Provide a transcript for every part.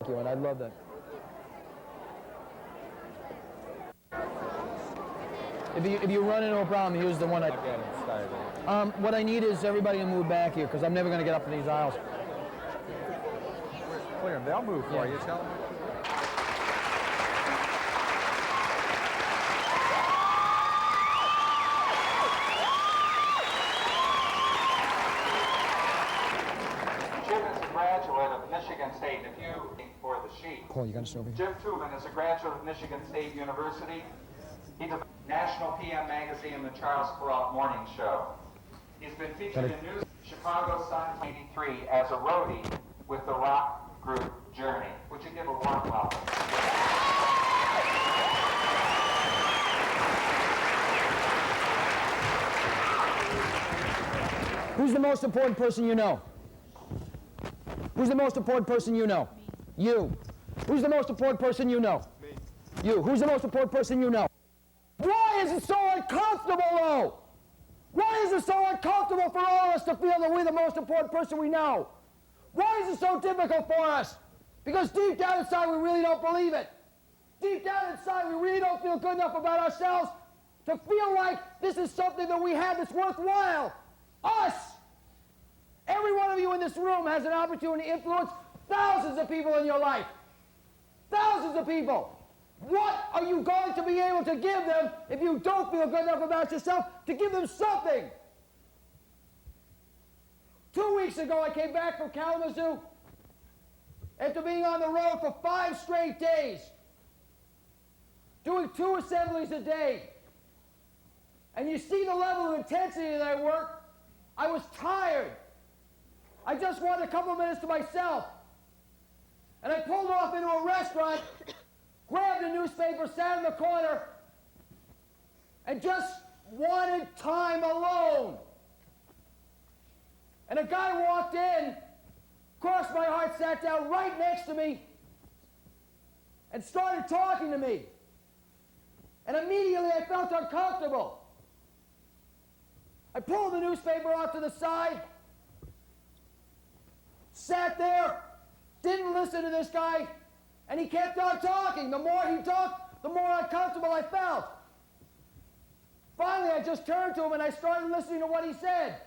you, and I'd love that. If you run into a problem, here's the one I... Getting started. What I need is everybody to move back here, because I'm never going to get up in these aisles. Clear them. They'll move for you. Tell them. Jim is a graduate of Michigan State. If you for the sheet, Cole, you got us over here. Jim Tubin is a graduate of Michigan State University. He's a National PM Magazine and the Charles Perrault Morning Show. He's been featured in News Chicago Sun 83 as a roadie with the rock group Journey. Would you give a warm welcome? Who's the most important person you know? Who's the most important person you know? Me. You. Who's the most important person you know? Me. You. Who's the most important person you know? Why is it so uncomfortable, though? Why is it so uncomfortable for all of us to feel that we're the most important person we know? Why is it so difficult for us? Because deep down inside we really don't believe it. Deep down inside we really don't feel good enough about ourselves to feel like this is something that we have that's worthwhile. Us! Every one of you in this room has an opportunity to influence thousands of people in your life. Thousands of people. What are you going to be able to give them if you don't feel good enough about yourself to give them something? 2 weeks ago, I came back from Kalamazoo after being on the road for 5 straight days, doing 2 assemblies a day. And you see the level of intensity that I work. I was tired. I just wanted a couple of minutes to myself. And I pulled off into a restaurant, grabbed a newspaper, sat in the corner, and just wanted time alone. And a guy walked in, crossed my heart, sat down right next to me, and started talking to me. And immediately I felt uncomfortable. I pulled the newspaper off to the side, sat there, didn't listen to this guy, and he kept on talking. The more he talked, the more uncomfortable I felt. Finally, I just turned to him and I started listening to what he said.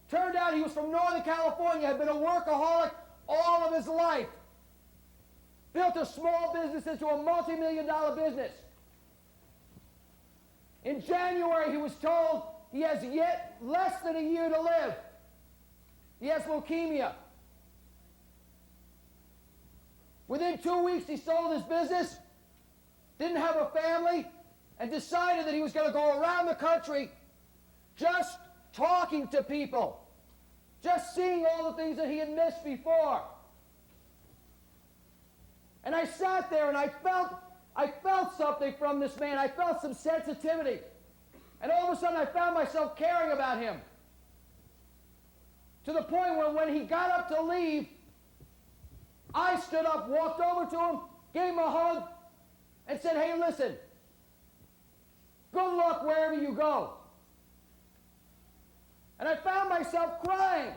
Turned out he was from Northern California, had been a workaholic all of his life. Built a small business into a multi-million-dollar business. In January, he was told he has yet less than a year to live. He has leukemia. Within 2 weeks, he sold his business, didn't have a family, and decided that he was going to go around the country just talking to people, just seeing all the things that he had missed before. And I sat there and I felt something from this man. I felt some sensitivity. And all of a sudden I found myself caring about him. To the point where when he got up to leave, I stood up, walked over to him, gave him a hug, and said, "Hey, listen, good luck wherever you go." And I found myself crying.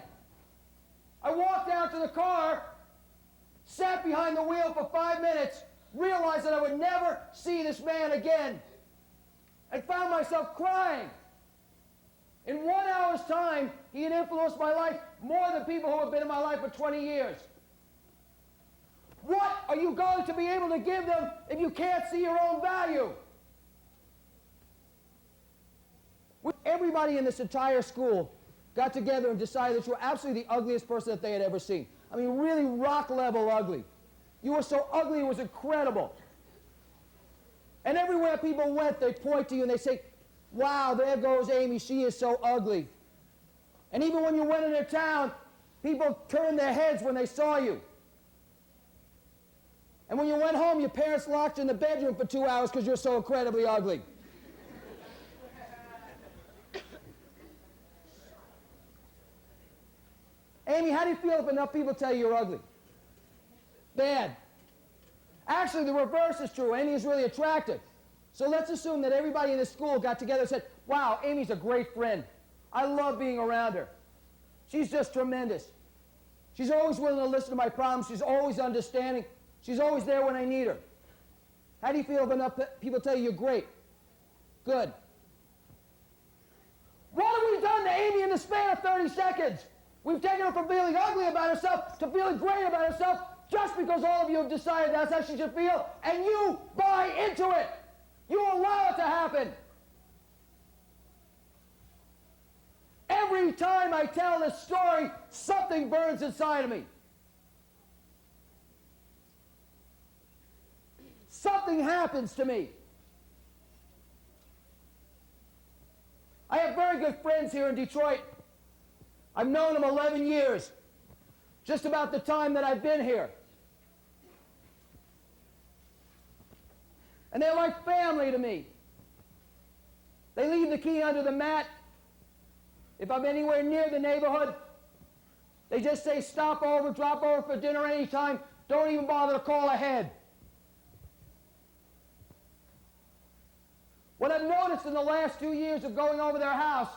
I walked out to the car, sat behind the wheel for 5 minutes, realized that I would never see this man again, and found myself crying. In 1 hour's time, he had influenced my life more than people who have been in my life for 20 years. What are you going to be able to give them if you can't see your own value? Everybody in this entire school got together and decided that you were absolutely the ugliest person that they had ever seen. I mean, really rock-level ugly. You were so ugly, it was incredible. And everywhere people went, they point to you and they say, "Wow, there goes Amy, she is so ugly." And even when you went into town, people turned their heads when they saw you. And when you went home, your parents locked you in the bedroom for 2 hours because you're so incredibly ugly. Amy, how do you feel if enough people tell you you're ugly? Bad. Actually, the reverse is true. Amy is really attractive. So let's assume that everybody in this school got together and said, "Wow, Amy's a great friend. I love being around her. She's just tremendous." She's always willing to listen to my problems. She's always understanding. She's always there when I need her. How do you feel if enough people tell you you're great? Good. What have we done to Amy in the span of 30 seconds? We've taken her from feeling ugly about herself to feeling great about herself just because all of you have decided that's how she should feel, and you buy into it. You allow it to happen. Every time I tell this story, something burns inside of me. Something happens to me. I have very good friends here in Detroit. I've known them 11 years, just about the time that I've been here. And they're like family to me. They leave the key under the mat. If I'm anywhere near the neighborhood, they just say stop over, drop over for dinner anytime. Don't even bother to call ahead. What I've noticed in the last 2 years of going over their house,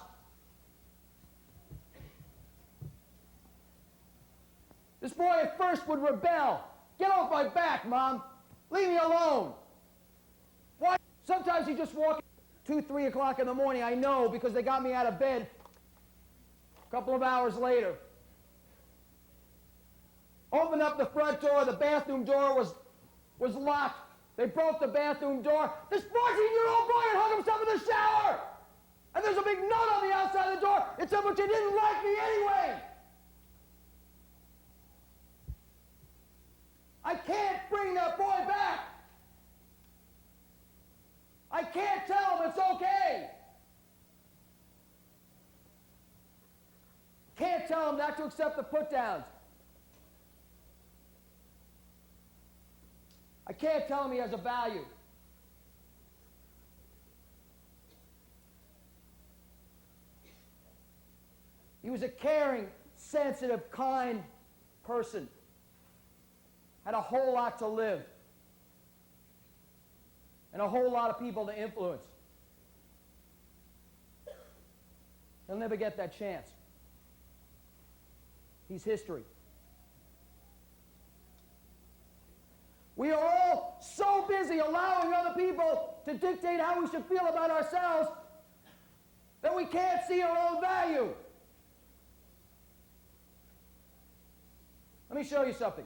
this boy at first would rebel. Get off my back, Mom. Leave me alone. Why? Sometimes he just walk 2, 3 o'clock in the morning. I know because they got me out of bed a couple of hours later. Opened up the front door. The bathroom door was locked. They broke the bathroom door. This 14-year-old boy had hung himself in the shower. And there's a big note on the outside of the door. It said, but you didn't like me anyway. I can't bring that boy back. I can't tell him it's okay. Can't tell him not to accept the put-downs. I can't tell him he has a value. He was a caring, sensitive, kind person. Had a whole lot to live. And a whole lot of people to influence. He'll never get that chance. He's history. We are all so busy allowing other people to dictate how we should feel about ourselves that we can't see our own value. Let me show you something.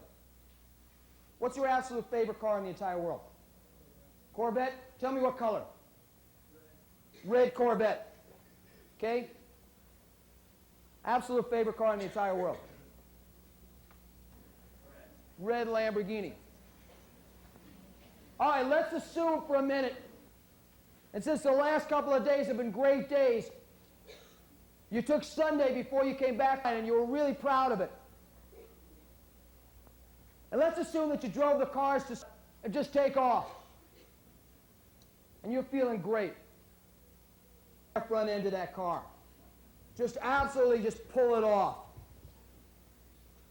What's your absolute favorite car in the entire world? Corvette? Tell me what color. Red Corvette. Okay? Absolute favorite car in the entire world. Red Lamborghini. All right, let's assume for a minute, and since the last couple of days have been great days, you took Sunday before you came back and you were really proud of it. And let's assume that you drove the cars and just take off. And you're feeling great. Front end of that car. Just absolutely just pull it off.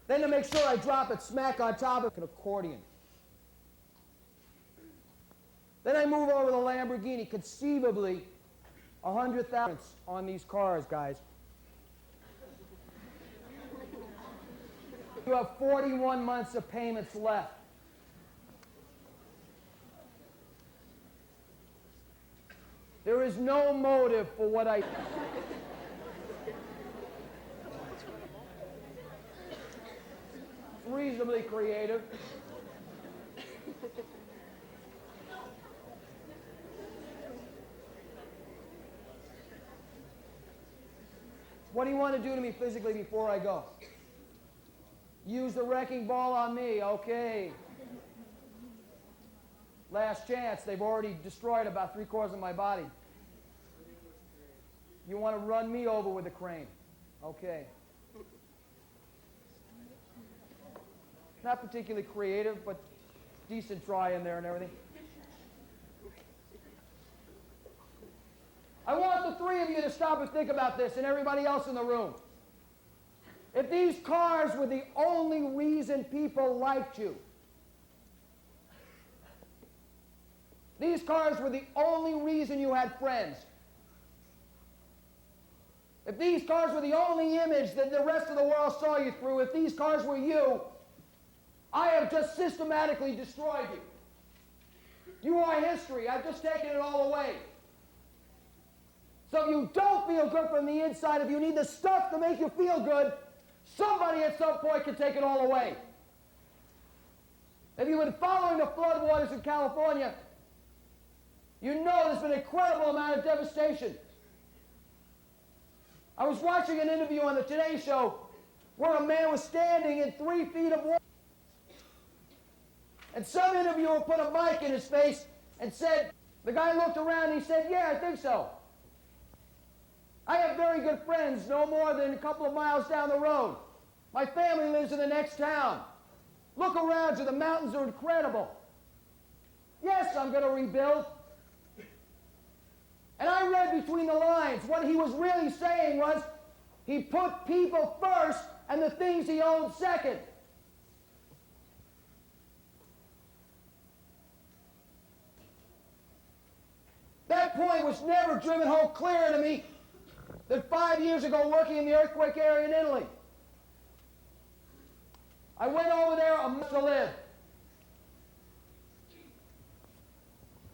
Then to make sure I drop it smack on top of an accordion. Then I move over the Lamborghini, conceivably 100,000 on these cars, guys. You have 41 months of payments left. There is no motive for what I... reasonably creative. What do you want to do to me physically before I go? Use the wrecking ball on me, okay. Last chance, they've already destroyed about 3/4 of my body. You want to run me over with a crane, okay. Not particularly creative, but decent try in there and everything. I want the three of you to stop and think about this, and everybody else in the room. If these cars were the only reason people liked you, these cars were the only reason you had friends, if these cars were the only image that the rest of the world saw you through, if these cars were you, I have just systematically destroyed you. You are history. I've just taken it all away. So if you don't feel good from the inside, if you need the stuff to make you feel good, somebody at some point can take it all away. If you've been following the floodwaters in California, you know there's been an incredible amount of devastation. I was watching an interview on the Today Show where a man was standing in 3 feet of water. And some interviewer put a mic in his face and said, the guy looked around and he said, yeah, I think so. I have very good friends no more than a couple of miles down the road. My family lives in the next town. Look around you, the mountains are incredible. Yes, I'm going to rebuild. And I read between the lines. What he was really saying was, he put people first and the things he owned second. That point was never driven home clearer to me than 5 years ago working in the earthquake area in Italy. I went over there a month to live.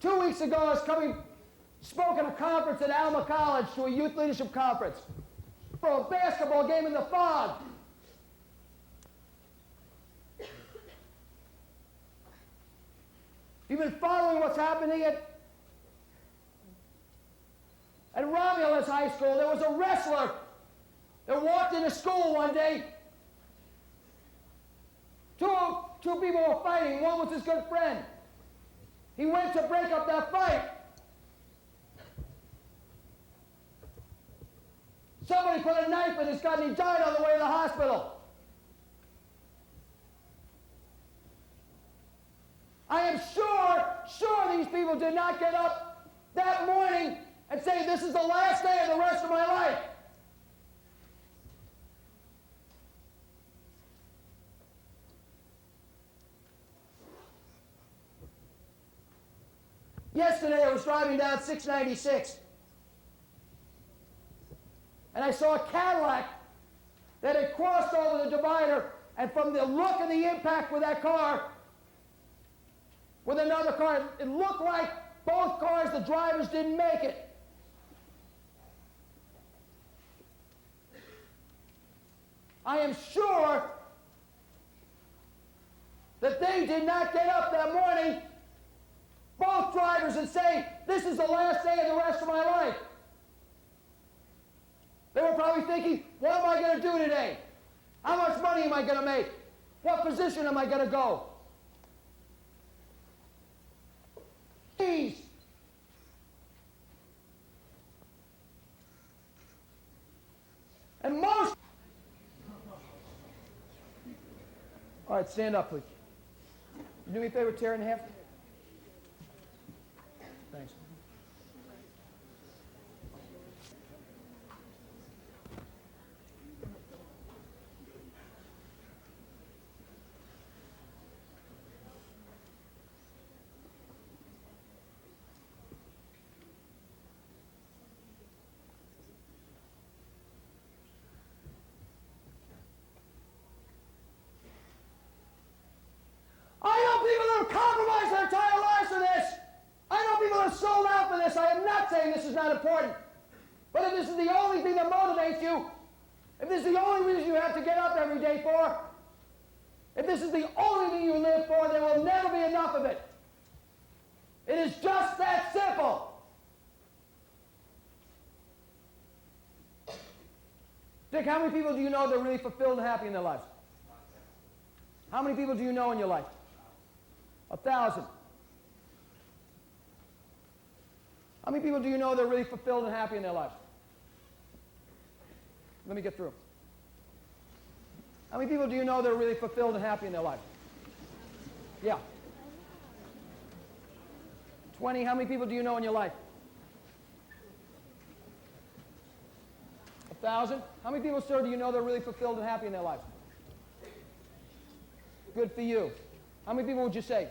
2 weeks ago, I was spoke at a conference at Alma College to a youth leadership conference for a basketball game in the fog. You've been following what's happening at Romulus High School. There was a wrestler that walked into school one day. Two people were fighting. One was his good friend. He went to break up that fight. Somebody put a knife in his gun and he died on the way to the hospital. I am sure these people did not get up that morning and say, this is the last day of the rest of my life. Yesterday I was driving down 696 and I saw a Cadillac that had crossed over the divider, and from the look of the impact with that car, with another car, it looked like both cars, the drivers didn't make it. I am sure that they did not get up that morning, both drivers, and say, this is the last day of the rest of my life. They were probably thinking, what am I going to do today? How much money am I going to make? What position am I going to go? Please. And most... All right, stand up, please. Do me a favor, tear it in half. Thanks. Sold out for this. I am not saying this is not important. But if this is the only thing that motivates you, if this is the only reason you have to get up every day for, if this is the only thing you live for, there will never be enough of it. It is just that simple. Dick, how many people do you know that are really fulfilled and happy in their lives? How many people do you know in your life? 1,000. How many people do you know that are really fulfilled and happy in their lives? Let me get through. How many people do you know that are really fulfilled and happy in their lives? Yeah. 20. How many people do you know in your life? 1,000. How many people, sir, do you know that are really fulfilled and happy in their lives? Good for you. How many people would you say?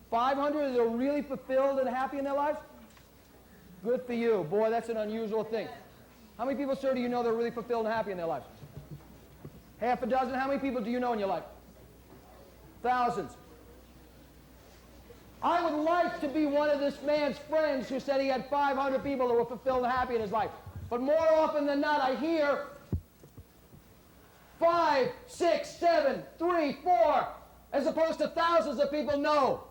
500 that are really fulfilled and happy in their lives? Good for you. Boy, that's an unusual thing. How many people, sir, do you know that are really fulfilled and happy in their lives? Half a dozen? How many people do you know in your life? Thousands. I would like to be one of this man's friends who said he had 500 people that were fulfilled and happy in his life. But more often than not, I hear 5, 6, 7, 3, 4, as opposed to thousands of people know.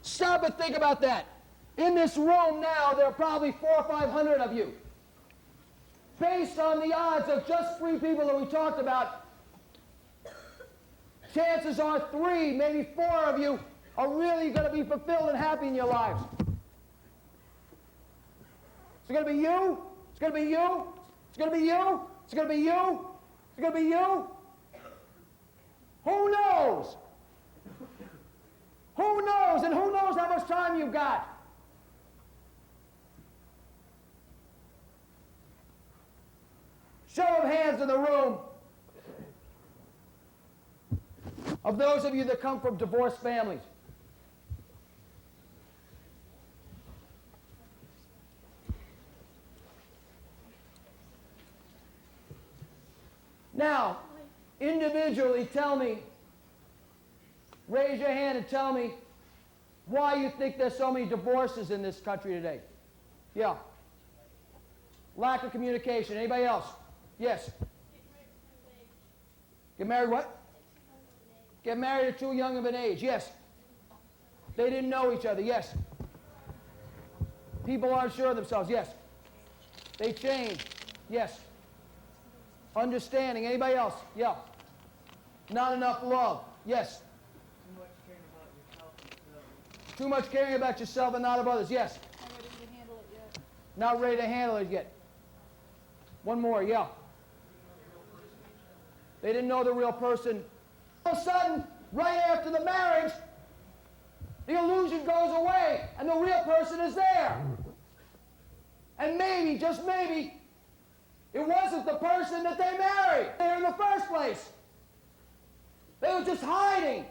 Stop and think about that. In this room now, there are probably 400 or 500 of you. Based on the odds of just 3 people that we talked about, chances are 3, maybe 4 of you are really going to be fulfilled and happy in your lives. It's going to be you. It's going to be you. It's going to be you. It's going to be you. It's going to be you. Who knows? Who knows? And who knows how much time you've got? Show of hands in the room of those of you that come from divorced families. Now, individually tell me, raise your hand and tell me why you think there's so many divorces in this country today. Yeah. Lack of communication. Anybody else? Yes. Get married what? Get married at too young of an age. Yes. They didn't know each other. Yes. People aren't sure of themselves. Yes. They changed. Yes. Understanding. Anybody else? Yeah. Not enough love. Yes. Too much caring about yourself and not of others. Yes. Not ready to handle it yet. Not ready to handle it yet. One more. Yeah. They didn't know the real person. All of a sudden, right after the marriage, the illusion goes away and the real person is there. And maybe, just maybe, it wasn't the person that they married there in the first place. They were just hiding.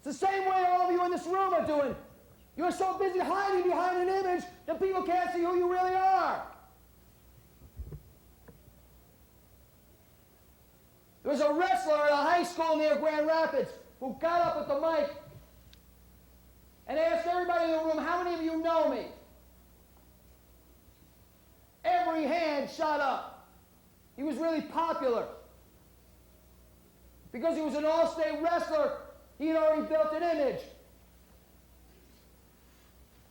It's the same way all of you in this room are doing. You're so busy hiding behind an image that people can't see who you really are. There was a wrestler at a high school near Grand Rapids who got up at the mic and asked everybody in the room, how many of you know me? Every hand shot up. He was really popular. Because he was an all-state wrestler, he had already built an image.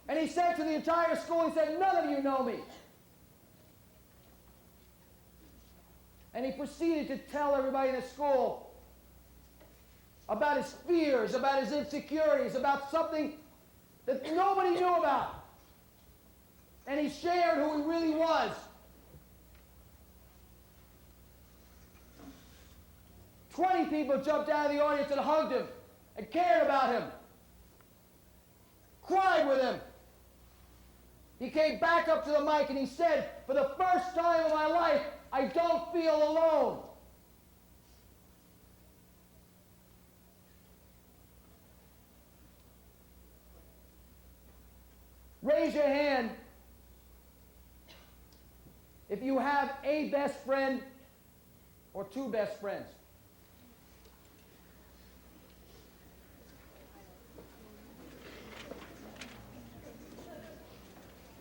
And he said to the entire school, he said, none of you know me. And he proceeded to tell everybody in the school about his fears, about his insecurities, about something that nobody knew about. And he shared who he really was. 20 people jumped out of the audience and hugged him and cared about him, cried with him. He came back up to the mic and he said, for the first time in my life, I don't feel alone. Raise your hand if you have a best friend or 2 best friends.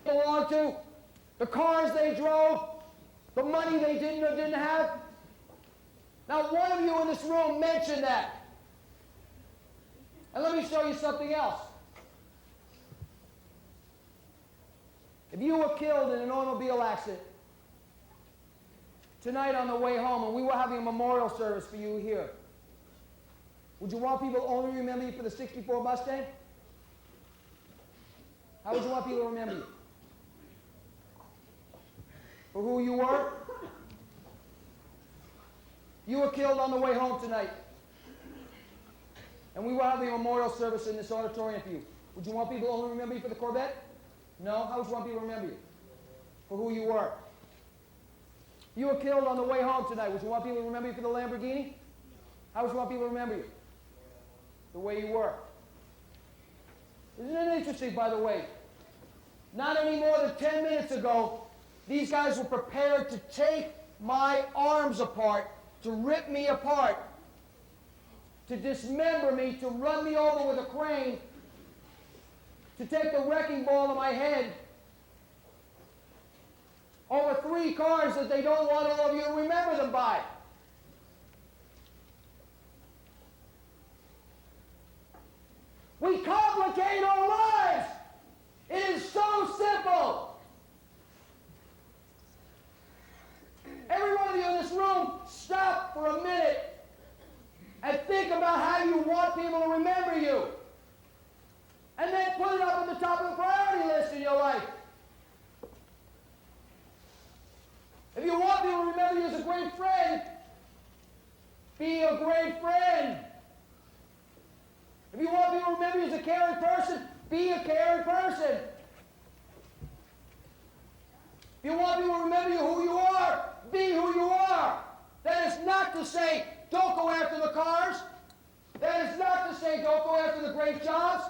Belong to, the cars they drove, the money they didn't or didn't have. Now, one of you in this room mentioned that. And let me show you something else. If you were killed in an automobile accident tonight on the way home and we were having a memorial service for you here, would you want people to only remember you for the 64 Mustang? How would you want people to remember you? For who you were? You were killed on the way home tonight. And we were having a memorial service in this auditorium for you. Would you want people to only remember you for the Corvette? No? How would you want people to remember you? For who you were? You were killed on the way home tonight. Would you want people to remember you for the Lamborghini? How would you want people to remember you? The way you were. Isn't it interesting, by the way? Not any more than 10 minutes ago, these guys were prepared to take my arms apart, to rip me apart, to dismember me, to run me over with a crane, to take the wrecking ball to my head, over 3 cars that they don't want all of you to remember them by. We complicate our lives. It is so simple. Every one of you in this room, stop for a minute and think about how you want people to remember you. And then put it up at the top of the priority list in your life. If you want people to remember you as a great friend, be a great friend. If you want people to remember you as a caring person, be a caring person. If you want people to remember you who you are, be who you are. That is not to say, don't go after the cars. That is not to say, don't go after the great jobs.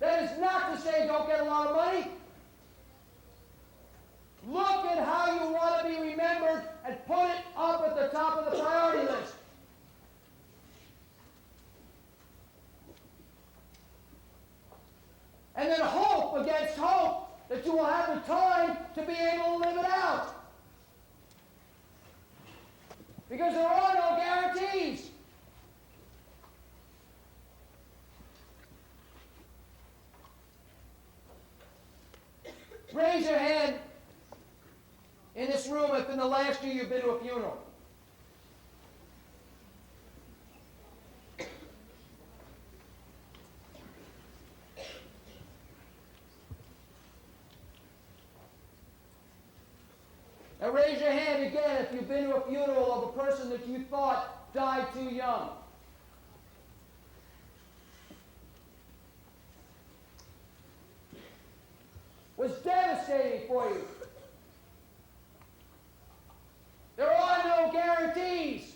That is not to say, don't get a lot of money. Look at how you want to be remembered and put it up at the top of the priority list. And then hope against hope that you will have the time to be able to live it out. Because there are no guarantees. Raise your hand in this room if in the last year you've been to a funeral. Now raise your hand again if you've been to a funeral of a person that you thought died too young. Was devastating for you. There are no guarantees.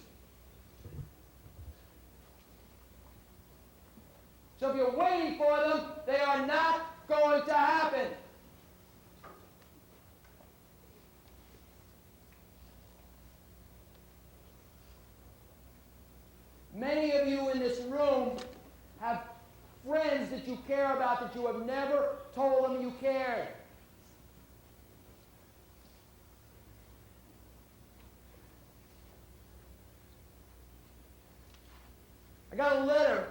So if you're waiting for them, they are not going to happen. Many of you in this room have friends that you care about that you have never told them you cared. I got a letter.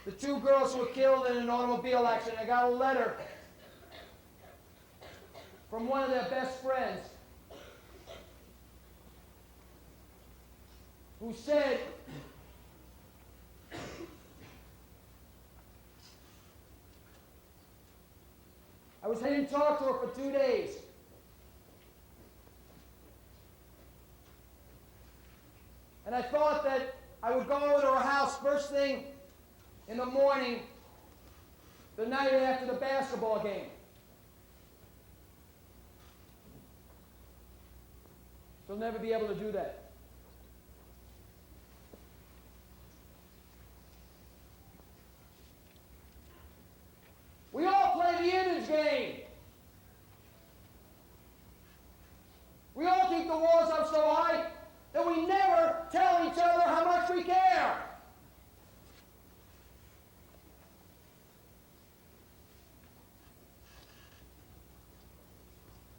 The 2 girls who were killed in an automobile accident, I got a letter from one of their best friends who said, I didn't talk to her for 2 days. And I thought that I would go over to her house first thing in the morning, the night after the basketball game. She'll never be able to do that. We all play the image game. We all keep the walls up so high that we never tell each other how much we care.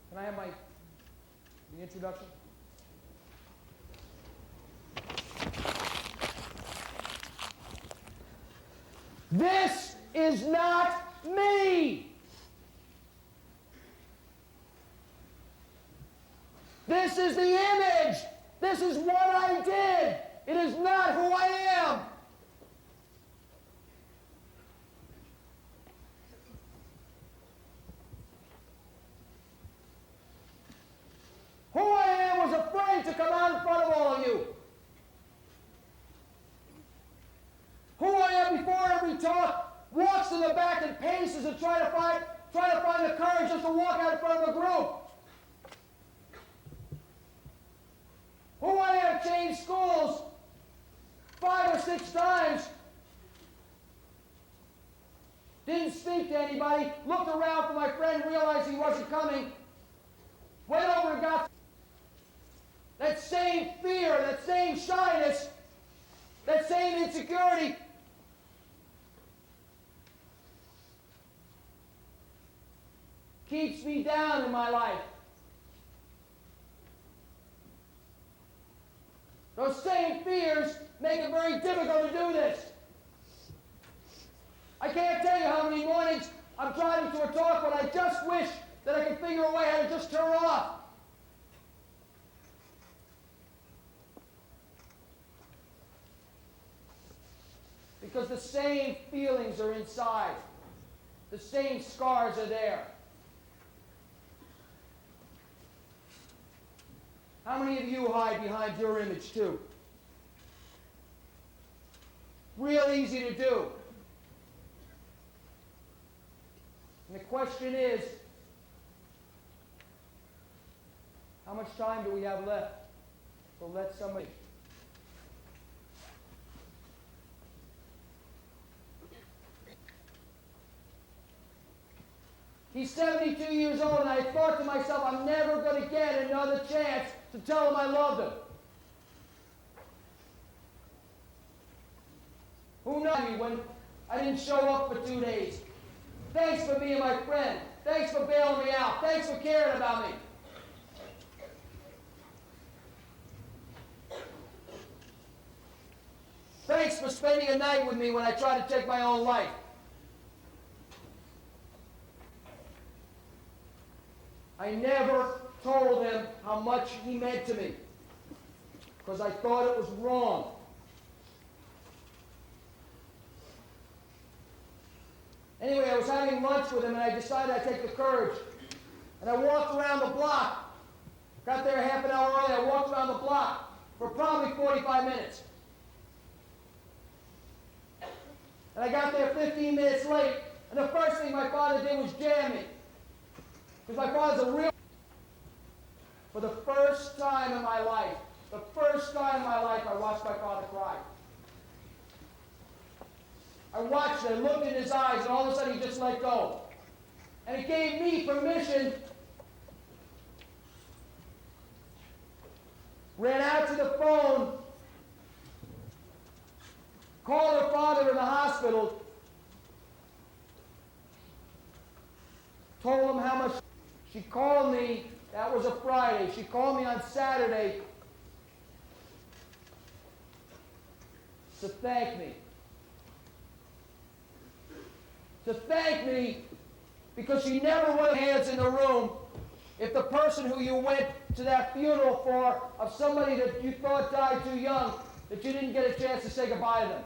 Can I have the introduction? This is not me. This is the image. This is what I did. It is not who I am. Who I am was afraid to come out in front of all of you. Who I am before every talk walks to the back and paces and try to find the courage just to walk out in front of a group. Who I am changed schools 5 or 6 times. Didn't speak to anybody, looked around for my friend, realized he wasn't coming, went over and got that same fear, that same shyness, that same insecurity. Keeps me down in my life. Those same fears make it very difficult to do this. I can't tell you how many mornings I'm driving to a talk when I just wish that I could figure a way how to just turn off. Because the same feelings are inside. The same scars are there. How many of you hide behind your image too? Real easy to do. And the question is, how much time do we have left to let somebody... He's 72 years old, and I thought to myself, I'm never going to get another chance to tell him I loved him. Who knows me when I didn't show up for 2 days? Thanks for being my friend. Thanks for bailing me out. Thanks for caring about me. Thanks for spending a night with me when I tried to take my own life. I never told him how much he meant to me because I thought it was wrong. Anyway, I was having lunch with him and I decided I'd take the courage. And I walked around the block. Got there half an hour early. I walked around the block for probably 45 minutes. And I got there 15 minutes late. And the first thing my father did was jam me. Because my father's a real... For the first time in my life, I watched my father cry. I watched it, I looked in his eyes, and all of a sudden he just let go. And it gave me permission. Ran out to the phone, called her father in the hospital, told him how much. She called me, that was a Friday. She called me on Saturday to thank me. To thank me because she never would have hands in the room if the person who you went to that funeral for, of somebody that you thought died too young, that you didn't get a chance to say goodbye to them.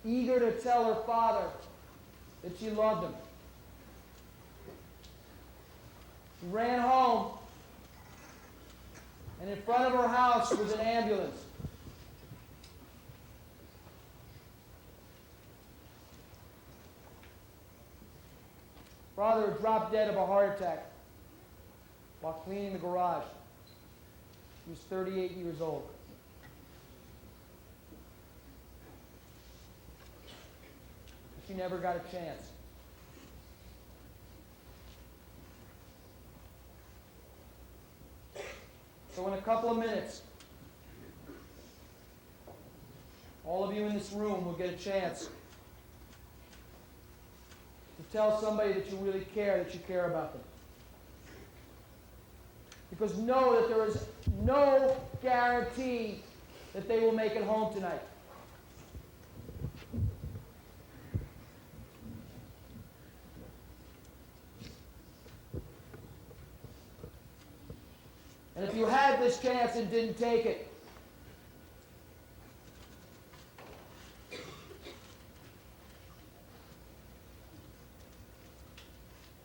Eager to tell her father that she loved him. She ran home, and in front of her house was an ambulance. Father had dropped dead of a heart attack while cleaning the garage. He was 38 years old. She never got a chance. So in a couple of minutes, all of you in this room will get a chance to tell somebody that you really care, that you care about them. Because know that there is no guarantee that they will make it home tonight. And if you had this chance and didn't take it,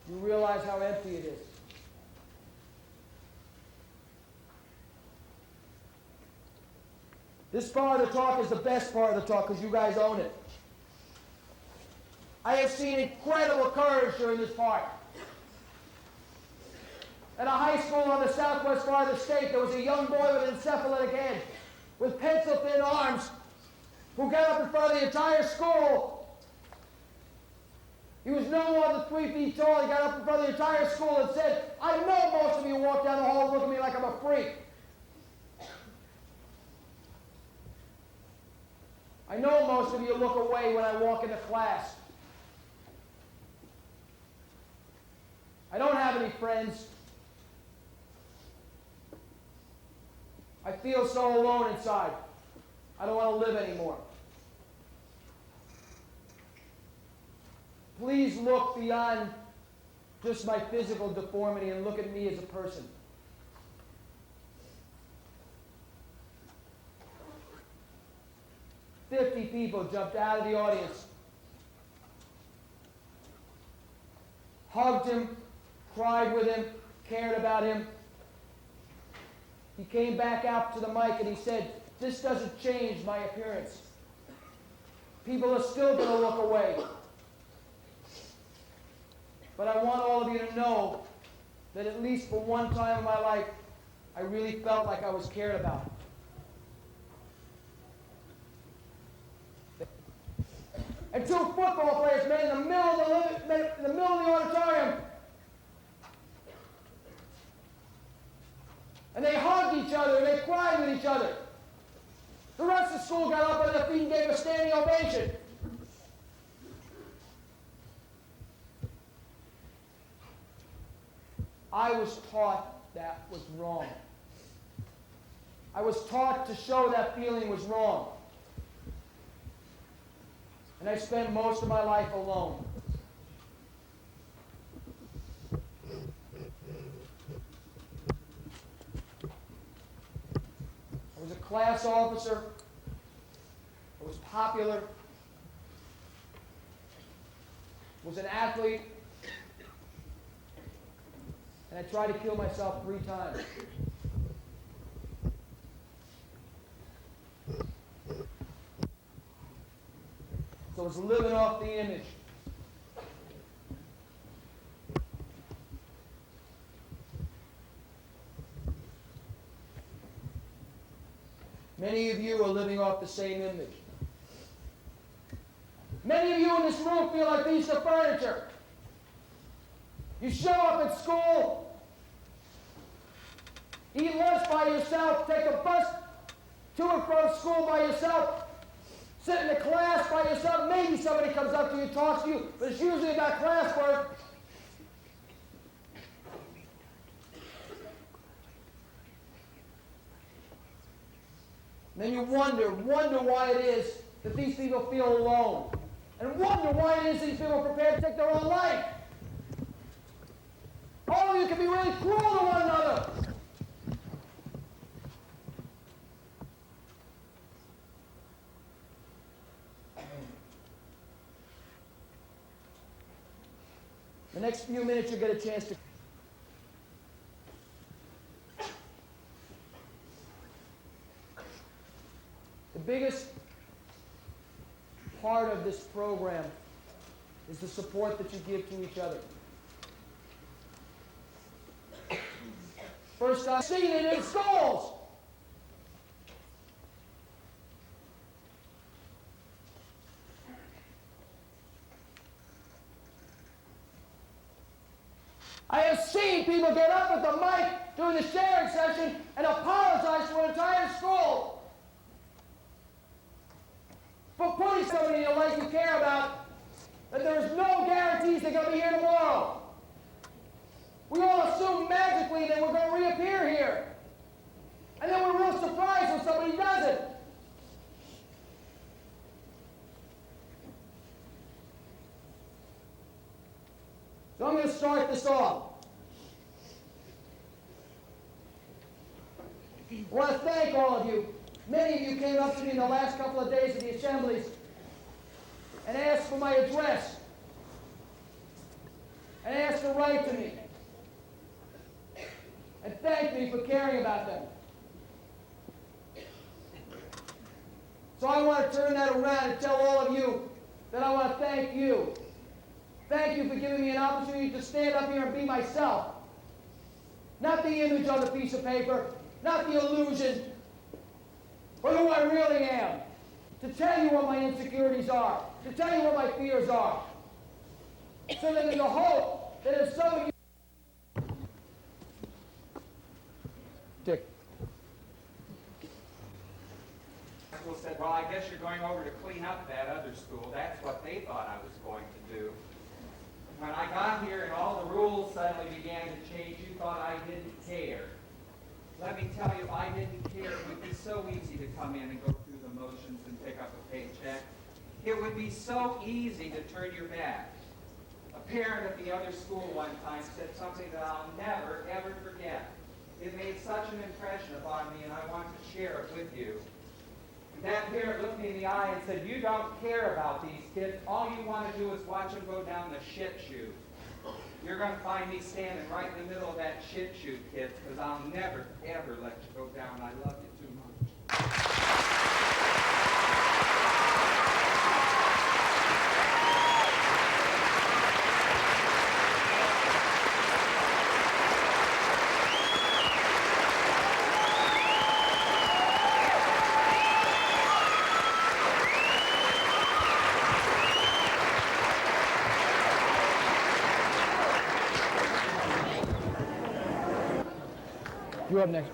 you realize how empty it is. This part of the talk is the best part of the talk because you guys own it. I have seen incredible courage during this part. At a high school on the southwest part of the state, there was a young boy with an encephalitic head, with pencil-thin arms, who got up in front of the entire school. He was no more than 3 feet tall. He got up in front of the entire school and said, "I know most of you walk down the hall and look at me like I'm a freak. I know most of you look away when I walk into class. I don't have any friends. I feel so alone inside. I don't want to live anymore. Please look beyond just my physical deformity and look at me as a person." "50 people jumped out of the audience, hugged him, cried with him, cared about him. He came back out to the mic and he said, 'This doesn't change my appearance. People are still going to look away. But I want all of you to know that at least for one time in my life, I really felt like I was cared about.'" And 2 football players met in the middle of the auditorium. And they hugged each other and they cried with each other. The rest of the school got up on their feet and gave a standing ovation. I was taught that was wrong. I was taught to show that feeling was wrong. And I spent most of my life alone. I was a class officer. I was popular. I was an athlete. And I tried to kill myself 3 times. So I was living off the image. Many of you are living off the same image. Many of you in this room feel like piece of furniture. You show up at school, eat lunch by yourself, take a bus to and from school by yourself, sit in a class by yourself. Maybe somebody comes up to you and talks to you, but it's usually about classwork. Then you wonder why it is that these people feel alone. And wonder why it is these people are prepared to take their own life. All of you can be really cruel to one another. The next few minutes you'll get a chance to... The biggest part of this program is the support that you give to each other. First I've seen it in schools. I have seen people get up at the mic during the sharing session and apologize to an entire school for putting somebody in your life you care about, that there's no guarantees they're going to be here tomorrow. We all assume magically that we're going to reappear here. And then we're real surprised when somebody doesn't. So I'm going to start this off. I want to thank all of you. Many of you came up to me in the last couple of days of the assemblies and asked for my address and asked to write to me and thanked me for caring about them. So I want to turn that around and tell all of you that I want to thank you. Thank you for giving me an opportunity to stand up here and be myself. Not the image on the piece of paper, not the illusion, but who I really am. To tell you what my insecurities are, to tell you what my fears are. So that in the hope that if some of you... Dick. School said, well, I guess you're going over to clean up that other school. That's what they thought I was going to do. When I got here and all the rules suddenly began to change, you thought I didn't care. Let me tell you, I didn't care. It would be so easy to come in and go through the motions and pick up a paycheck. It would be so easy to turn your back. A parent at the other school one time said something that I'll never, ever forget. It made such an impression upon me, and I want to share it with you. That parent looked me in the eye and said, you don't care about these kids. All you want to do is watch them go down the shit chute. You're going to find me standing right in the middle of that shit chute, kids, because I'll never, ever let you go down. I love you too much. You up next.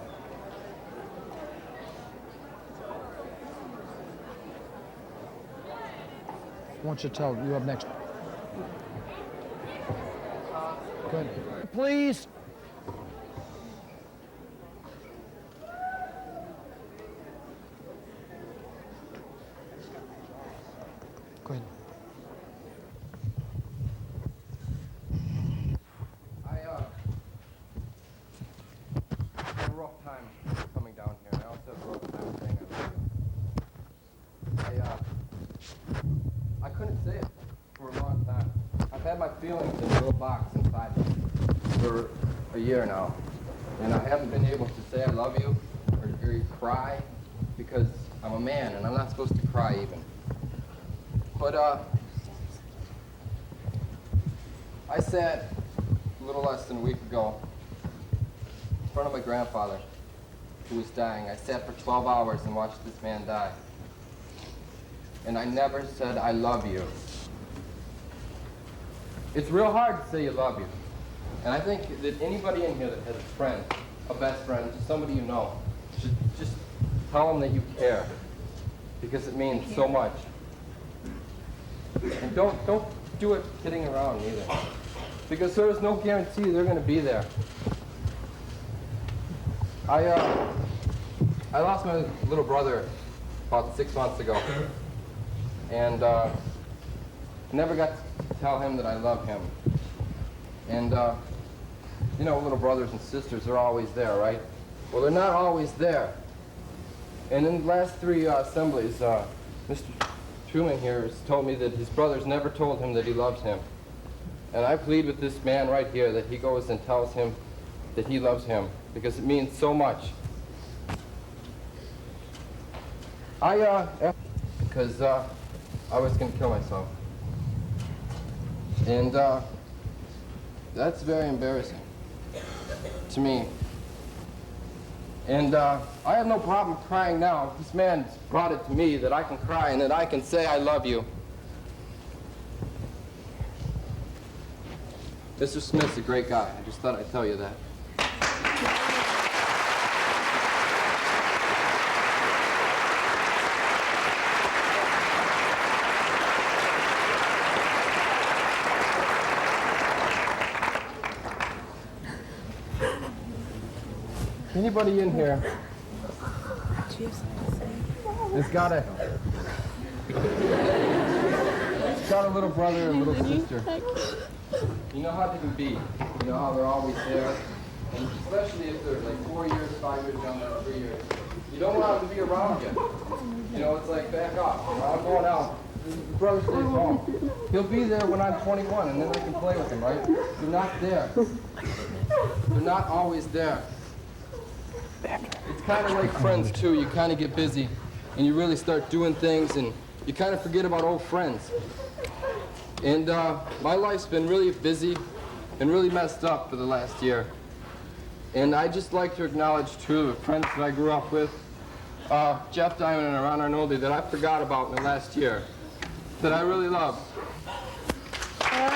I want you to tell you up next. Good. Please. Go ahead. Rough time coming down here, and I also have a rough time saying I love you. I couldn't say it for a long time. I've had my feelings in a little box inside me for a year now, and I haven't been able to say I love you or cry because I'm a man and I'm not supposed to cry even. But I sat a little less than a week ago in front of my grandfather, who was dying. I sat for 12 hours and watched this man die. And I never said, I love you. It's real hard to say you love you. And I think that anybody in here that has a friend, a best friend, somebody you know, should just tell them that you care. Because it means so much. And don't do it kidding around either. Because there is no guarantee they're going to be there. I lost my little brother about 6 months ago, and I never got to tell him that I love him. And you know, little brothers and sisters are always there, right? Well, they're not always there. And in the last 3 assemblies, Mr. Truman here has told me that his brothers never told him that he loves him. And I plead with this man right here that he goes and tells him that he loves him, because it means so much. Because I was going to kill myself. And that's very embarrassing to me. And I have no problem crying now. This man brought it to me that I can cry and that I can say I love you. Mr. Smith's a great guy. I just thought I'd tell you that. Anybody in here has got a little brother or little sister? You know how they can be. You know how they're always there. And especially if they're like 4 years, 5 years younger, 3 years. You don't want them to be around you. You know, it's like, back off. You know, I'm going out. The brother stays home. He'll be there when I'm 21, and then I can play with him, right? They're not there. They're not always there. It's kind of like friends, too. You kind of get busy, and you really start doing things, and you kind of forget about old friends. And my life's been really busy and really messed up for the last year. And I'd just like to acknowledge two of the friends that I grew up with, Jeff Diamond and Ron Arnoldi, that I forgot about in the last year, that I really love. All right.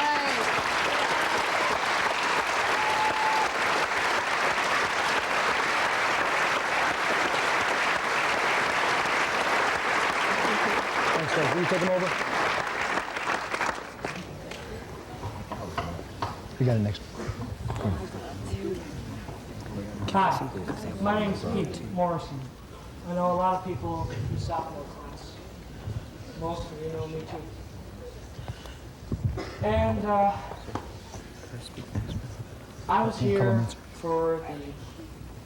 Thanks, guys. Will you take them over? We got it next. Hi, my name is Pete Morrison. I know a lot of people in sophomore class. Most of you know me too. And I was here for the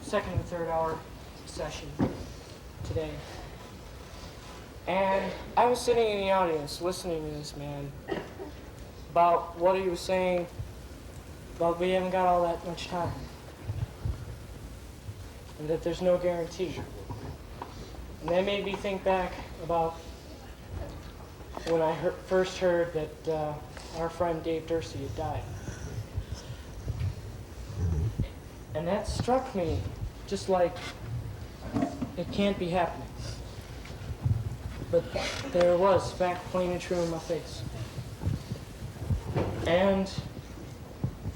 second and third hour session today. And I was sitting in the audience listening to this man about what he was saying, but we haven't got all that much time. And that there's no guarantee. And that made me think back about when I first heard that our friend Dave Dursey had died. And that struck me just like it can't be happening. But there it was, fact plain and true in my face. And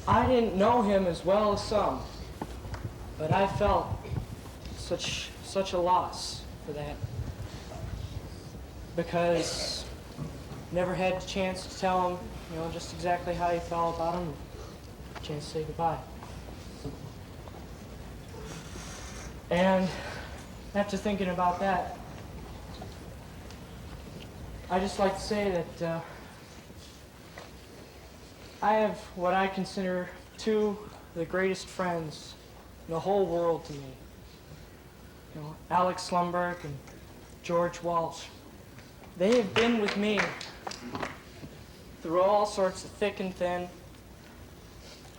I didn't know him as well as some, but I felt such a loss for that, because never had a chance to tell him, you know, just exactly how you felt about him, a chance to say goodbye. And after thinking about that, I just like to say that I have what I consider two of the greatest friends in the whole world to me. You know, Alex Slumberg and George Walsh. They have been with me through all sorts of thick and thin,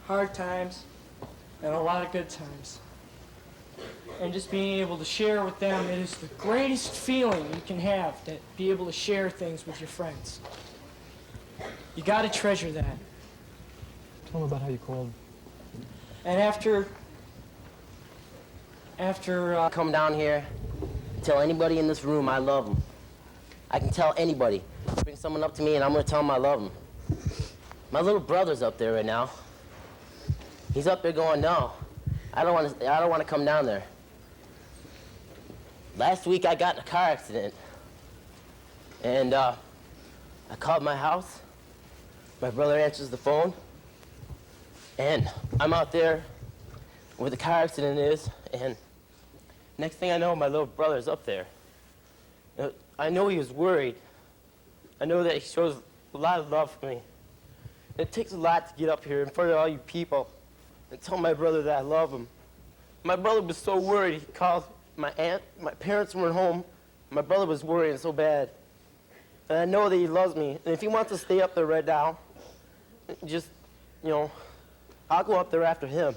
hard times, and a lot of good times. And just being able to share with them, it is the greatest feeling you can have, to be able to share things with your friends. You got to treasure that. Tell them about how you called. And after come down here, tell anybody in this room I love them. I can tell anybody. Bring someone up to me and I'm gonna tell them I love them. My little brother's up there right now. He's up there going, no, I don't want to come down there. Last week I got in a car accident, and I called my house. My brother answers the phone, and I'm out there where the car accident is, and next thing I know, my little brother's up there. You know, I know he was worried. I know that he shows a lot of love for me. It takes a lot to get up here in front of all you people and tell my brother that I love him. My brother was so worried, he called my aunt. My parents weren't home. My brother was worrying so bad. And I know that he loves me. And if he wants to stay up there right now, just, you know, I'll go up there after him.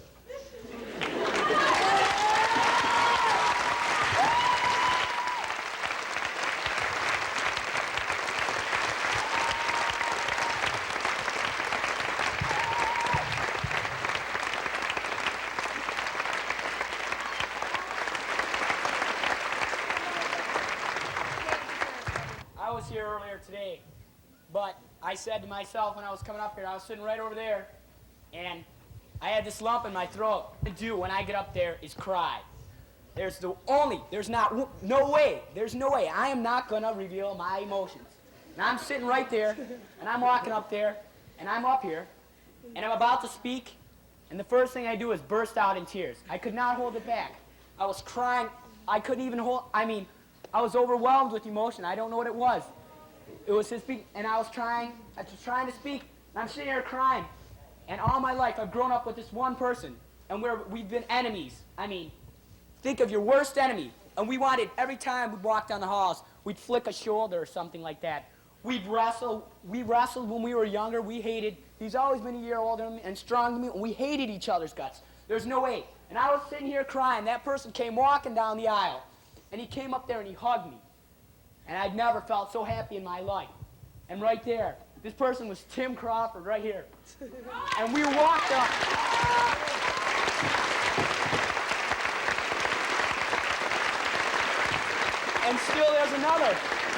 I was here earlier today, but I said to myself when I was coming up here, I was sitting right over there, and I had this lump in my throat. What to do when I get up there is cry. There's no way I am not gonna reveal my emotions. And I'm sitting right there, and I'm walking up there, and I'm up here, and I'm about to speak, and the first thing I do is burst out in tears. I could not hold it back. I was crying. I couldn't even I was overwhelmed with emotion. I don't know what it was. It was his speak, and I was trying to speak, and I'm sitting here crying. And all my life, I've grown up with this one person, and we've been enemies. I mean, think of your worst enemy. And we wanted, every time we'd walk down the halls, we'd flick a shoulder or something like that. We'd wrestle. We wrestled when we were younger. We hated. He's always been a year older than me and stronger than me, and we hated each other's guts. There's no way. And I was sitting here crying. That person came walking down the aisle, and he came up there and he hugged me. And I'd never felt so happy in my life. And right there, this person was Tim Crawford right here. And we walked up. And still there's another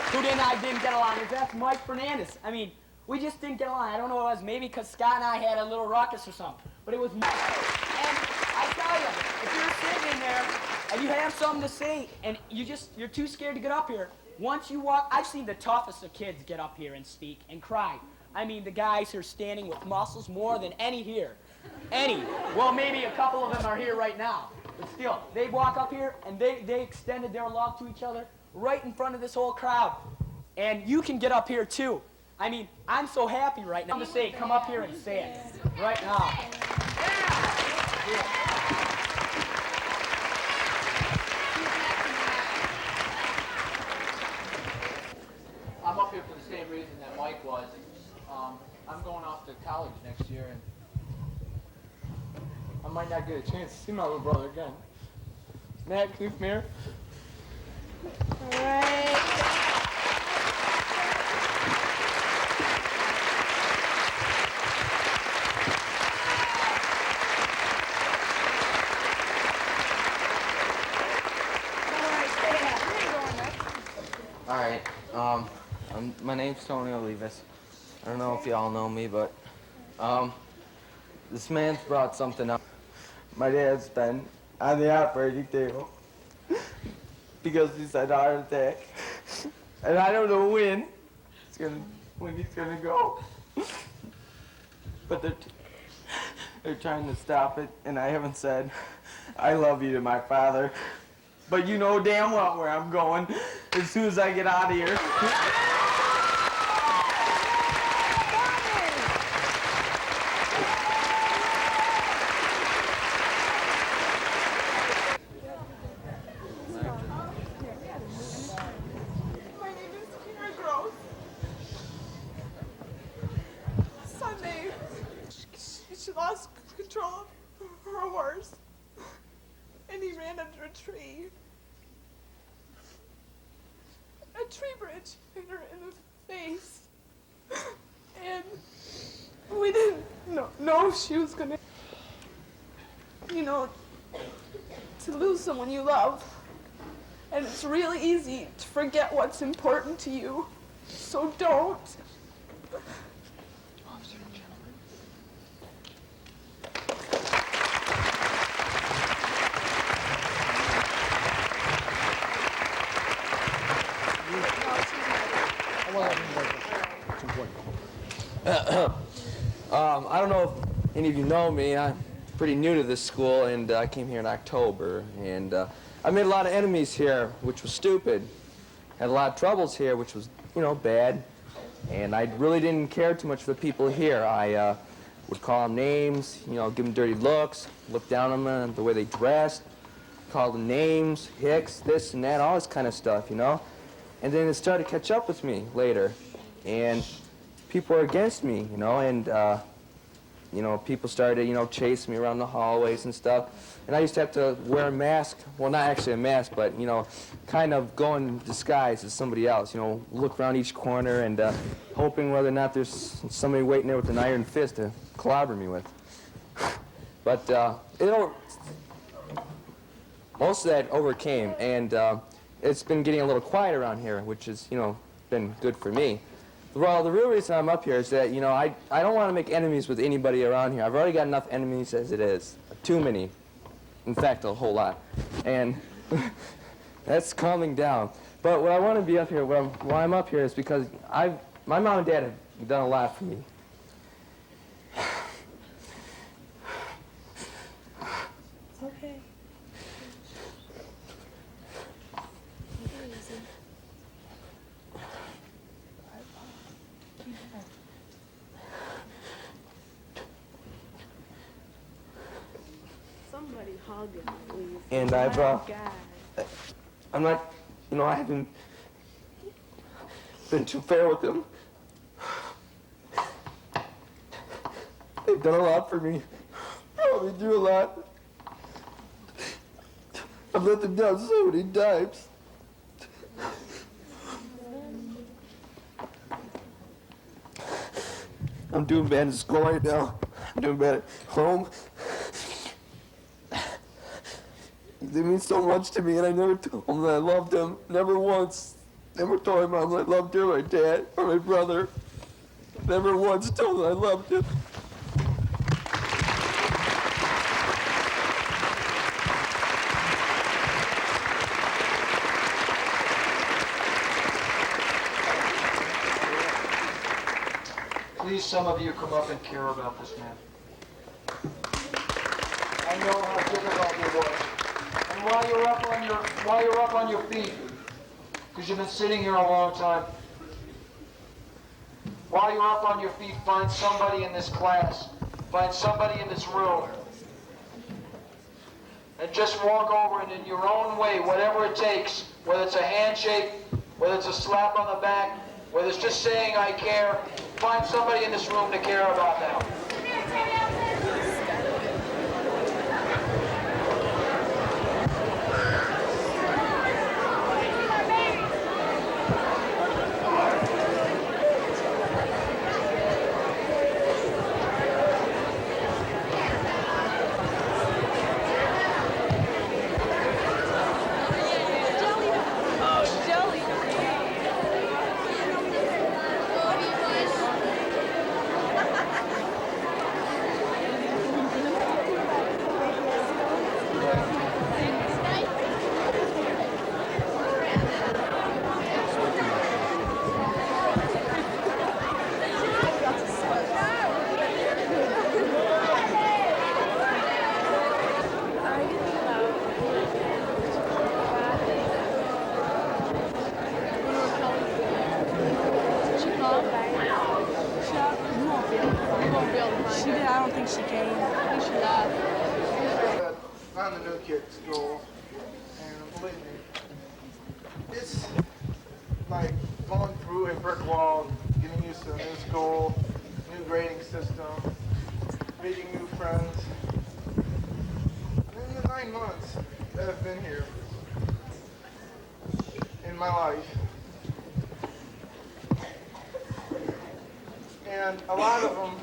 who I didn't get along with. That's Mike Fernandez. I mean, we just didn't get along. I don't know what it was. Maybe because Scott and I had a little ruckus or something. But it was Mike. And I tell you, if you're sitting in there and you have something to say and you're too scared to get up here, once you walk, I've seen the toughest of kids get up here and speak and cry. I mean, the guys who are standing with muscles more than any here. Any. Well, maybe a couple of them are here right now. But still, they walk up here and they extended their love to each other right in front of this whole crowd. And you can get up here too. I mean, I'm so happy right now to say, come up here and say it right now. Yeah. I'm up here for the same reason that Mike was. I'm going off to college next year, and I might not get a chance to see my little brother again. Matt, can you come here? All right. All right. My name's Tony Olivas. I don't know if y'all know me, but this man's brought something up. My dad's been on the operating table because he's had a heart attack, and I don't know when he's gonna go. But they're trying to stop it, and I haven't said I love you to my father. But you know damn well where I'm going as soon as I get out of here. My name is Kira Gross. Sunday, she lost control of her horse, and he ran under a tree. A tree branch hit her in the face, and we didn't know she was gonna, to lose someone you love. And it's really easy to forget what's important to you, so don't. I don't know if any of you know me. I'm pretty new to this school, and I came here in October, and I made a lot of enemies here, which was stupid. Had a lot of troubles here, which was, bad. And I really didn't care too much for the people here. I would call them names, give them dirty looks, look down on them, the way they dressed, call them names, hicks, this and that, all this kind of stuff, And then it started to catch up with me later. And people were against me, and people started, chasing me around the hallways and stuff. And I used to have to wear a mask. Well, not actually a mask, but, kind of go in disguise as somebody else, look around each corner and hoping whether or not there's somebody waiting there with an iron fist to clobber me with. But, most of that overcame, and it's been getting a little quiet around here, which has, been good for me. Well, the real reason I'm up here is that, I don't want to make enemies with anybody around here. I've already got enough enemies as it is. Too many. In fact, a whole lot. And that's calming down. But what I want to be up here, why I'm up here is because my mom and dad have done a lot for me. Okay. Somebody hug him, please. And I'm not, I haven't been too fair with them. They've done a lot for me. Oh, they do a lot. I've let them down so many times. I'm doing bad in school right now. I'm doing bad at home. They mean so much to me, and I never told them that I loved them. Never once. Never told my mom I loved her, my dad, or my brother. Never once told them I loved him. Please, some of you come up and care about this man. I know how difficult it was. And while you're up on your feet, because you've been sitting here a long time, while you're up on your feet, find somebody in this class, find somebody in this room, and just walk over and in your own way, whatever it takes, whether it's a handshake, whether it's a slap on the back, whether it's just saying I care, find somebody in this room to care about now. I don't think she came. I think she left. I'm the new kid at school, and believe me, it's like going through a brick wall, getting used to a new school, new grading system, making new friends. And in the 9 months that I've been here in my life, and a lot of them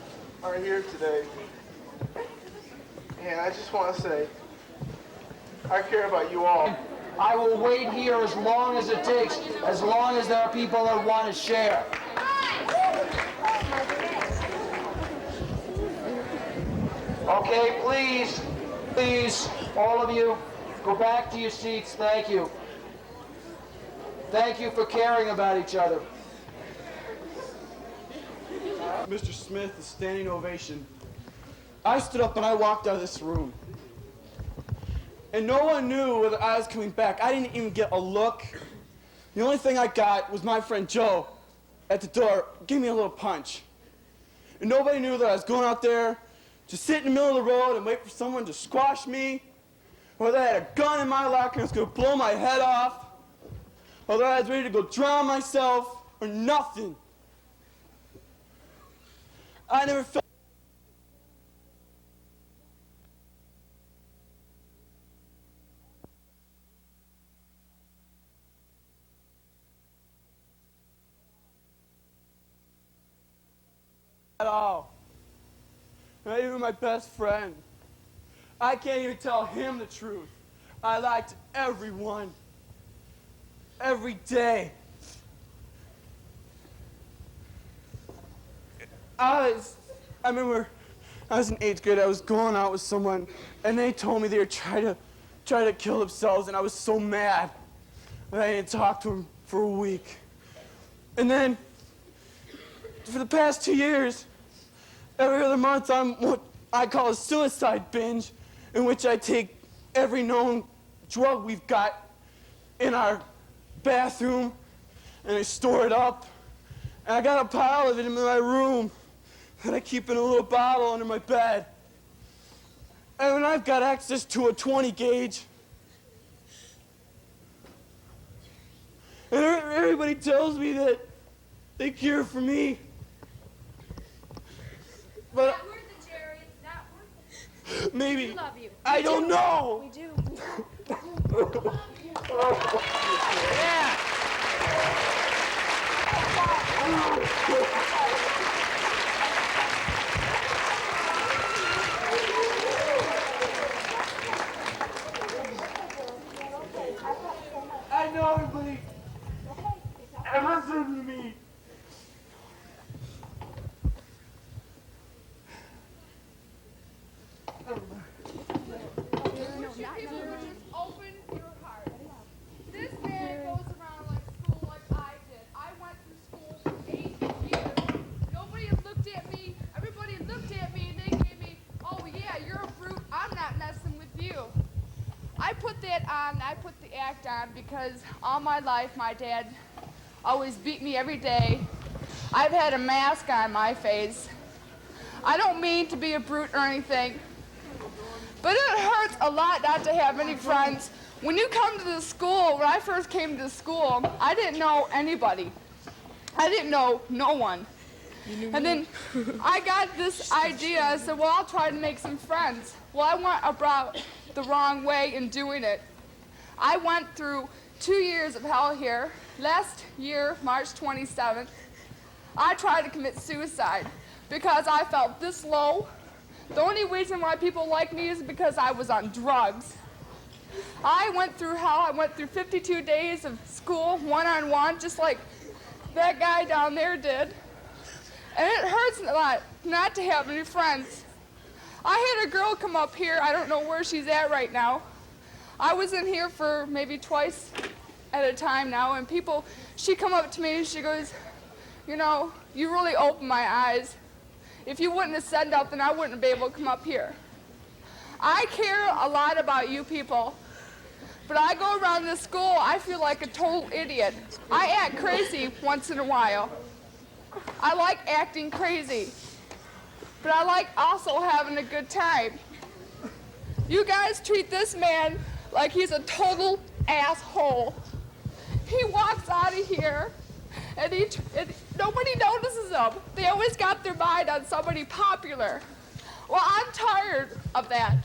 are here today, and I just want to say, I care about you all. I will wait here as long as it takes, as long as there are people that want to share. Okay, please, all of you, go back to your seats. Thank you. Thank you for caring about each other. Mr. Smith, a standing ovation. I stood up and I walked out of this room. And no one knew whether I was coming back. I didn't even get a look. The only thing I got was my friend Joe at the door gave me a little punch. And nobody knew that I was going out there to sit in the middle of the road and wait for someone to squash me, or that I had a gun in my locker and was going to blow my head off, or that I was ready to go drown myself, or nothing. I never felt at all. Not even my best friend. I can't even tell him the truth. I lied to everyone. Every day. I remember I was in 8th grade, I was going out with someone, and they told me they were trying to kill themselves, and I was so mad that I didn't talk to them for a week. And then, for the past 2 years, every other month I'm what I call a suicide binge, in which I take every known drug we've got in our bathroom, and I store it up, and I got a pile of it in my room that I keep in a little bottle under my bed. And when I've got access to a 20 gauge, and everybody tells me that they care for me. But Not worth it, Jerry. It's not worth it. maybe. We love you. I don't know. We do. Yeah. know everybody ever said to me. Wish you people would just open your heart. This man goes around like school like I did. I went through school for 8 years. Nobody looked at me. Everybody looked at me and they gave me, oh yeah, you're a brute. I'm not messing with you. I put that on, I put the act on because all my life my dad always beat me every day. I've had a mask on my face. I don't mean to be a brute or anything, but it hurts a lot not to have any friends. When you come to the school, when I first came to the school, I didn't know anybody. I didn't know no one. And then I got this idea. I said, well, I'll try to make some friends. Well, I went about the wrong way in doing it. I went through 2 years of hell here. Last year, March 27th, I tried to commit suicide because I felt this low. The only reason why people like me is because I was on drugs. I went through hell. I went through 52 days of school, one-on-one, just like that guy down there did. And it hurts a lot not to have any friends. I had a girl come up here. I don't know where she's at right now. I was in here for maybe twice at a time now, and she come up to me and she goes, you know, you really opened my eyes. If you wouldn't have said nothing, I wouldn't be able to come up here. I care a lot about you people, but I go around this school, I feel like a total idiot. I act crazy once in a while. I like acting crazy, but I like also having a good time. You guys treat this man like he's a total asshole. He walks out of here, and nobody notices him. They always got their mind on somebody popular. Well, I'm tired of that.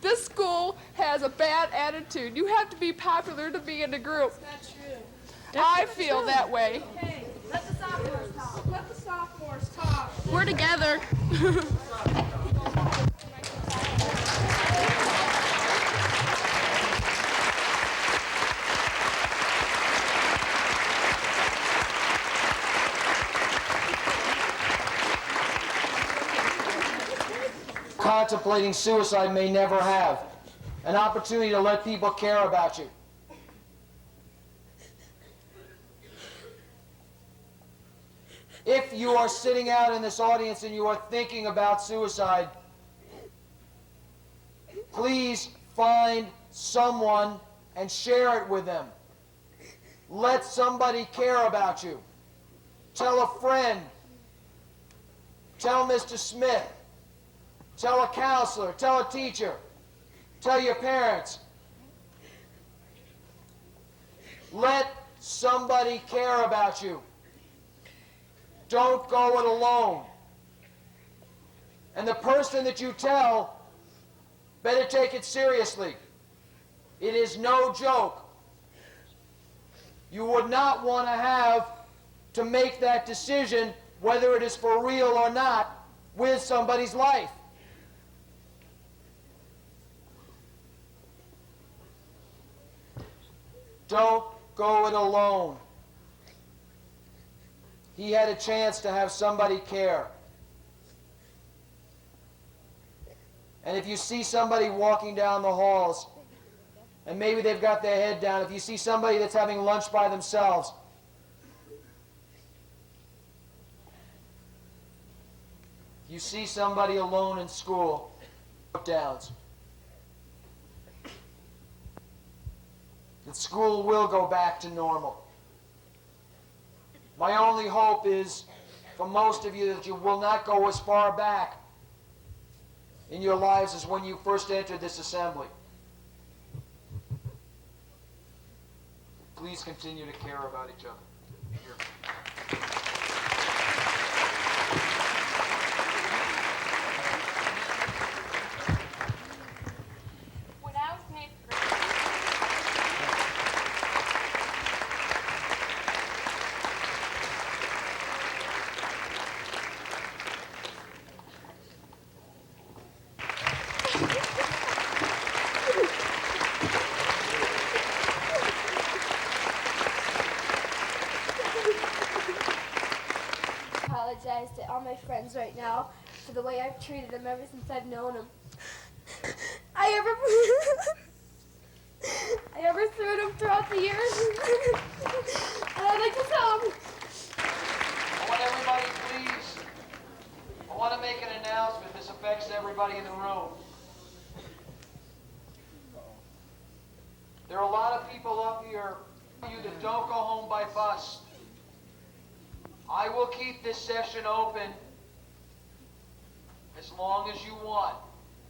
This school has a bad attitude. You have to be popular to be in a group. That's true. I feel that way. Okay, let the sophomores talk. Let the sophomores talk. We're together. Contemplating suicide may never have an opportunity to let people care about you. If you are sitting out in this audience and you are thinking about suicide, please find someone and share it with them. Let somebody care about you. Tell a friend. Tell Mr. Smith. Tell a counselor. Tell a teacher. Tell your parents. Let somebody care about you. Don't go it alone. And the person that you tell better take it seriously. It is no joke. You would not want to have to make that decision, whether it is for real or not, with somebody's life. Don't go it alone. He had a chance to have somebody care. And if you see somebody walking down the halls, and maybe they've got their head down, if you see somebody that's having lunch by themselves, if you see somebody alone in school, downs, that school will go back to normal. My only hope is, for most of you, that you will not go as far back in your lives as when you first entered this assembly. Please continue to care about each other. Here. When I was in 8th grade, all my friends right now for the way I've treated them ever since I've known them. I ever threw them throughout the years. And I'd like to tell them. I want everybody, please. I want to make an announcement. This affects everybody in the room. There are a lot of people up here that don't go home by bus. I will keep this session open as long as you want.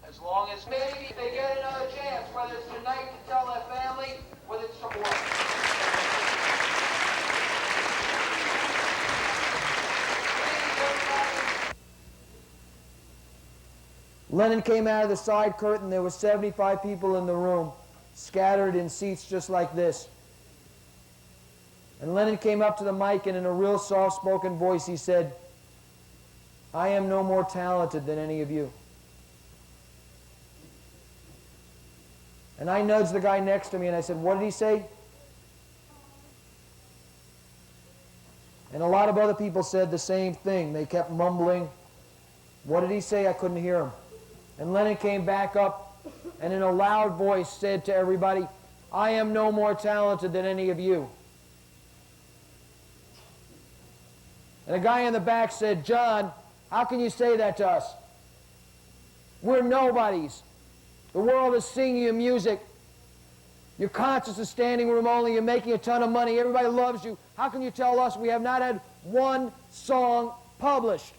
As long as maybe they get another chance, whether it's tonight to tell their family, whether it's tomorrow. Lennon came out of the side curtain. There were 75 people in the room, scattered in seats just like this. And Lennon came up to the mic, and in a real soft-spoken voice he said, "I am no more talented than any of you." And I nudged the guy next to me and I said, "What did he say?" And a lot of other people said the same thing. They kept mumbling. "What did he say?" I couldn't hear him. And Lennon came back up and in a loud voice said to everybody, "I am no more talented than any of you." And a guy in the back said, "John, how can you say that to us? We're nobodies. The world is singing your music. Your concerts are standing room only. You're making a ton of money. Everybody loves you. How can you tell us we have not had one song published?"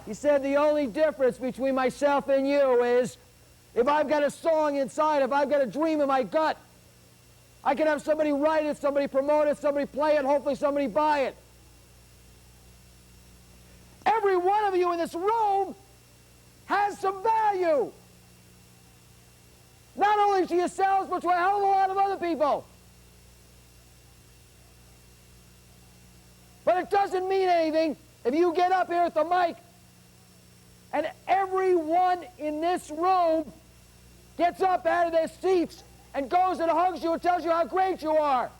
He said, "The only difference between myself and you is if I've got a song inside, if I've got a dream in my gut, I can have somebody write it, somebody promote it, somebody play it, hopefully somebody buy it. Every one of you in this room has some value. Not only to yourselves, but to a hell of a lot of other people. But it doesn't mean anything if you get up here at the mic and everyone in this room gets up out of their seats and goes and hugs you and tells you how great you are.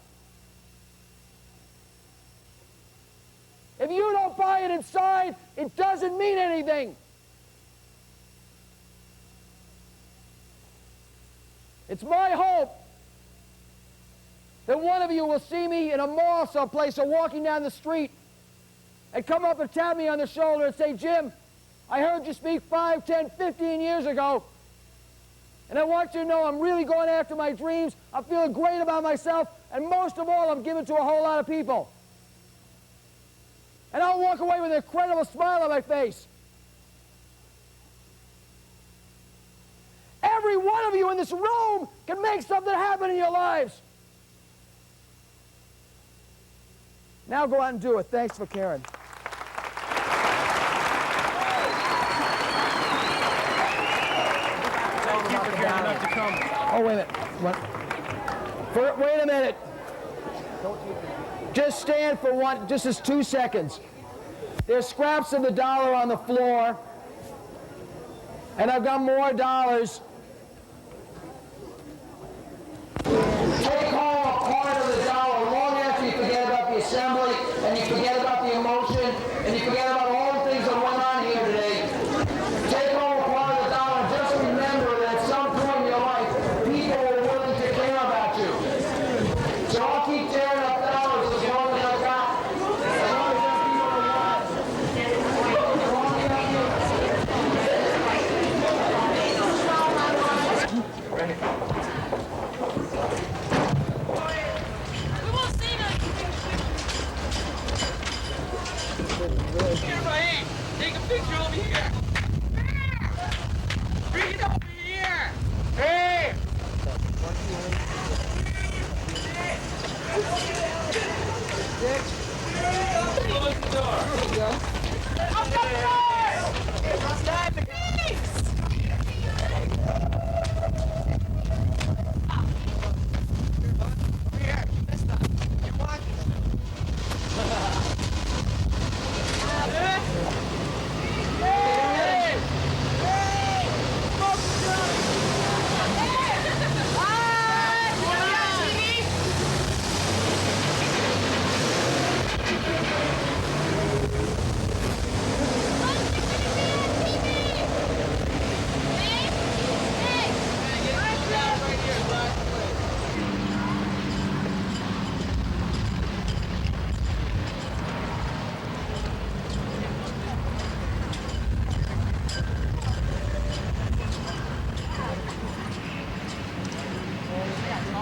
If you don't buy it inside, it doesn't mean anything. It's my hope that one of you will see me in a mall someplace or walking down the street and come up and tap me on the shoulder and say, "Jim, I heard you speak 5, 10, 15 years ago, and I want you to know I'm really going after my dreams. I'm feeling great about myself, and most of all, I'm giving to a whole lot of people." And I'll walk away with an incredible smile on my face. Every one of you in this room can make something happen in your lives. Now go out and do it. Thanks for caring. Thank you for caring enough to come. Oh, wait a minute. Wait a minute. Just stand for one, just as 2 seconds. There's scraps of the dollar on the floor, and I've got more dollars. Take home a part of the dollar long after you forget about the assembly, and you forget about the emotion, and you forget about all the things that went on here today. Take home a part of the dollar, and just remember that at some point in your life, people were willing to care about you. So I'll keep tearing up dollars as long as I've got. As long as there's people alive. Here my hand. Take a picture over here. Bring it over here. Hey! Close the door. There you go.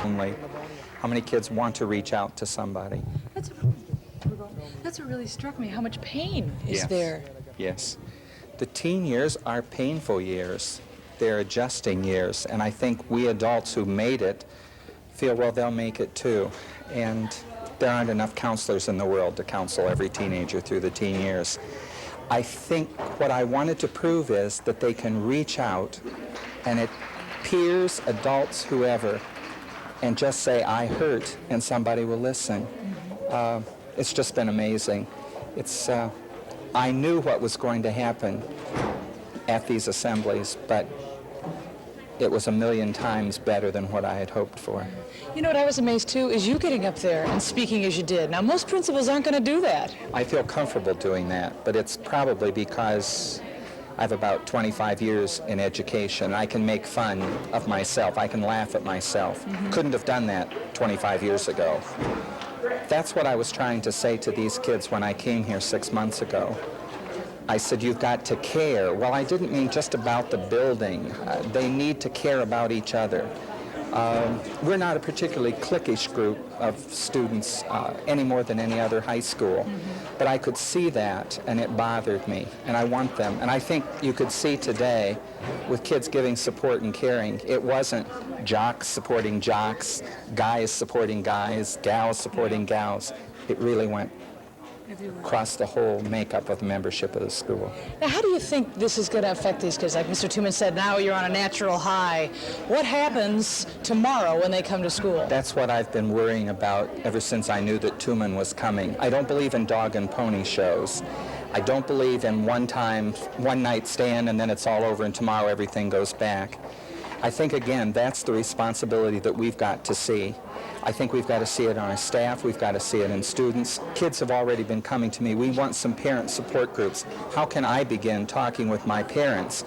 Only. How many kids want to reach out to somebody? That's what really struck me, how much pain is Yes. there. Yes. The teen years are painful years. They're adjusting years, and I think we adults who made it feel, well, they'll make it too. And there aren't enough counselors in the world to counsel every teenager through the teen years. I think what I wanted to prove is that they can reach out, and it peers, adults, whoever, and just say, I hurt, and somebody will listen. It's just been amazing. I knew what was going to happen at these assemblies, but it was a million times better than what I had hoped for. You know what I was amazed too, is you getting up there and speaking as you did. Now, most principals aren't going to do that. I feel comfortable doing that, but it's probably because I have about 25 years in education. I can make fun of myself. I can laugh at myself. Couldn't have done that 25 years ago. That's what I was trying to say to these kids when I came here 6 months ago. I said, you've got to care. Well, I didn't mean just about the building. They need to care about each other. We're not a particularly cliquish group of students any more than any other high school. But I could see that, and it bothered me, and I want them. And I think you could see today, with kids giving support and caring, it wasn't jocks supporting jocks, guys supporting guys, gals supporting gals. It really went across the whole makeup of the membership of the school. Now, how do you think this is going to affect these kids? Like Mr. Tooman said, now you're on a natural high. What happens tomorrow when they come to school? That's what I've been worrying about ever since I knew that Tooman was coming. I don't believe in dog and pony shows. I don't believe in one night stand and then it's all over and tomorrow everything goes back. I think, again, that's the responsibility that we've got to see. I think we've got to see it on our staff. We've got to see it in students. Kids have already been coming to me. We want some parent support groups. How can I begin talking with my parents?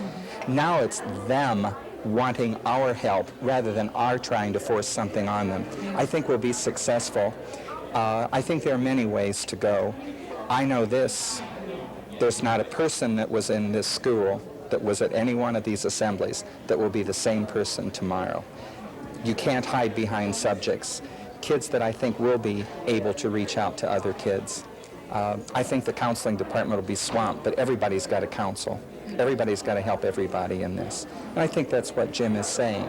Now it's them wanting our help rather than our trying to force something on them. I think we'll be successful. I think there are many ways to go. I know this. There's not a person that was in this school that was at any one of these assemblies that will be the same person tomorrow. You can't hide behind subjects. Kids that I think will be able to reach out to other kids. I think the counseling department will be swamped, but everybody's got to counsel. Everybody's got to help everybody in this. And I think that's what Jim is saying.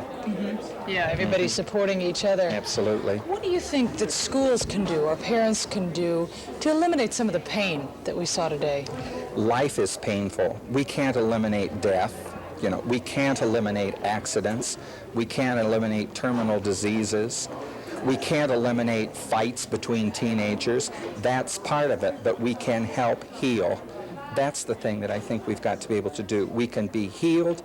Yeah, everybody's supporting each other. Absolutely. What do you think that schools can do or parents can do to eliminate some of the pain that we saw today? Life is painful. We can't eliminate death. You know, we can't eliminate accidents. We can't eliminate terminal diseases. We can't eliminate fights between teenagers. That's part of it, but we can help heal. That's the thing that I think we've got to be able to do. We can be healed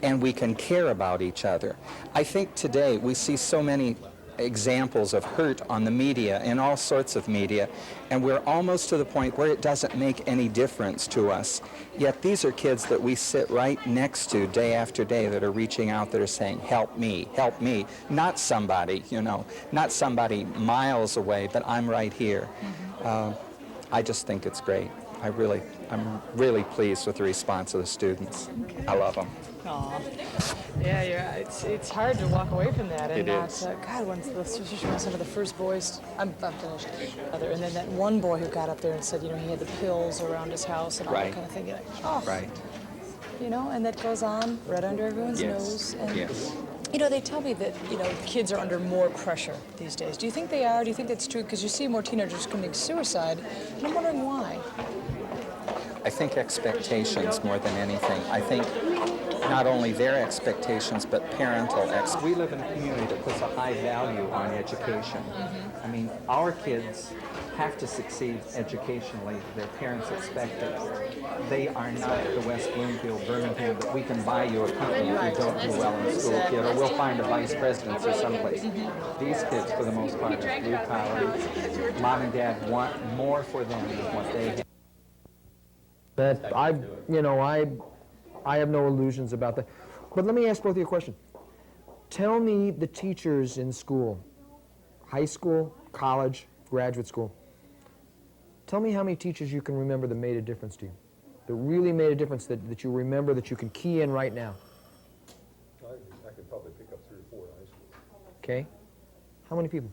and we can care about each other. I think today we see so many examples of hurt on the media, in all sorts of media, and we're almost to the point where it doesn't make any difference to us. Yet these are kids that we sit right next to day after day that are reaching out, that are saying, help me, not somebody, not somebody miles away, but I'm right here. I just think it's great. I'm really pleased with the response of the students. I love them. Aw. Yeah, it's hard to walk away from that. And it not, is. God, when some of the first boys, I'm finished. And then that one boy who got up there and said, he had the pills around his house and all that kind of thing. You're like, oh. Right. And that goes on right under everyone's nose. And, yes. They tell me that, kids are under more pressure these days. Do you think they are? Do you think that's true? Because you see more teenagers committing suicide, and I'm wondering why. I think expectations more than anything. I think not only their expectations, but parental We live in a community that puts a high value on education. I mean, our kids have to succeed educationally. Their parents expect it. They are not the West Bloomfield, Birmingham, that we can buy you a company if you don't do well in school, kid, or we'll find a vice presidency someplace. These kids, for the most part, are blue collar. Mom and dad want more for them than what they have. That I have no illusions about that. But let me ask both of you a question. Tell me the teachers in school, high school, college, graduate school. Tell me how many teachers you can remember that made a difference to you, that really made a difference, that you remember, that you can key in right now. I could probably pick up 3 or 4 in high school. Okay. How many people?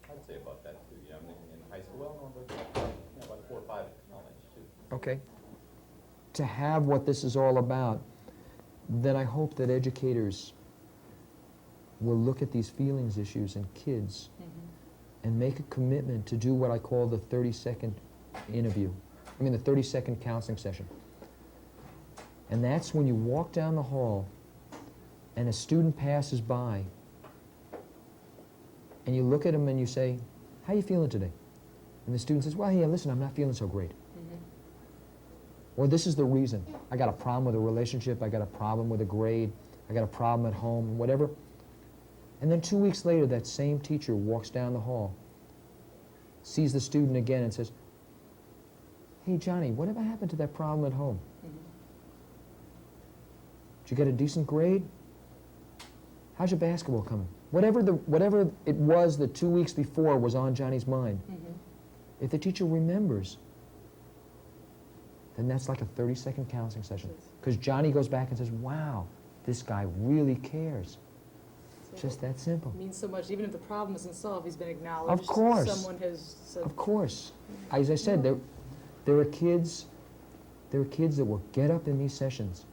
I'd say about that too. Yeah, in high school, well, no, but about 4 or 5 at college too. Okay. To have what this is all about, then I hope that educators will look at these feelings issues in kids and make a commitment to do what I call the 30-second interview. I mean the 30-second counseling session. And that's when you walk down the hall and a student passes by and you look at him and you say, how you feeling today? And the student says, well, yeah, listen, I'm not feeling so great. Or this is the reason. I got a problem with a relationship, I got a problem with a grade, I got a problem at home, whatever. And then 2 weeks later, that same teacher walks down the hall, sees the student again and says, hey, Johnny, whatever happened to that problem at home? Did you get a decent grade? How's your basketball coming? Whatever it was that 2 weeks before was on Johnny's mind, if the teacher remembers, then that's like a 30-second counseling session. Because Johnny goes back and says, wow, this guy really cares. Just that simple. It means so much. Even if the problem isn't solved, he's been acknowledged. Of course. Someone has said. Of course. As I said, there are kids that will get up in these sessions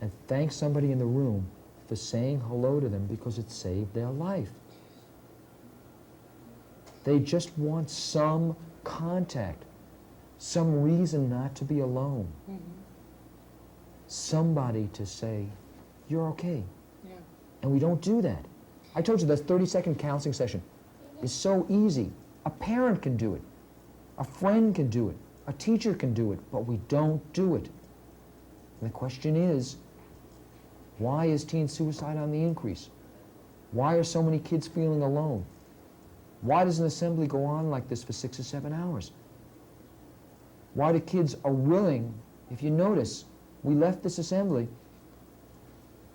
and thank somebody in the room for saying hello to them because it saved their life. They just want some contact, some reason not to be alone. Somebody to say, you're okay. And we don't do that. I told you that 30-second counseling session is so easy. A parent can do it. A friend can do it. A teacher can do it, but we don't do it. And the question is, why is teen suicide on the increase? Why are so many kids feeling alone? Why does an assembly go on like this for 6 or 7 hours? Why do kids are willing, if you notice, we left this assembly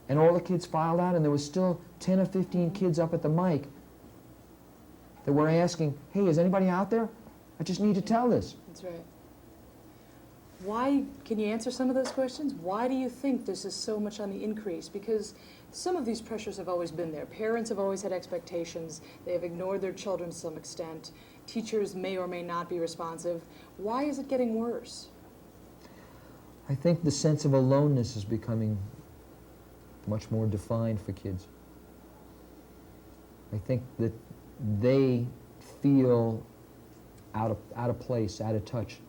and all the kids filed out and there was still 10 or 15 kids up at the mic that were asking, hey, is anybody out there? I just need to tell this. That's right. Why, can you answer some of those questions? Why do you think this is so much on the increase? Because some of these pressures have always been there. Parents have always had expectations. They have ignored their children to some extent. Teachers may or may not be responsive. Why is it getting worse? I think the sense of aloneness is becoming much more defined for kids. I think that they feel out of place, out of touch.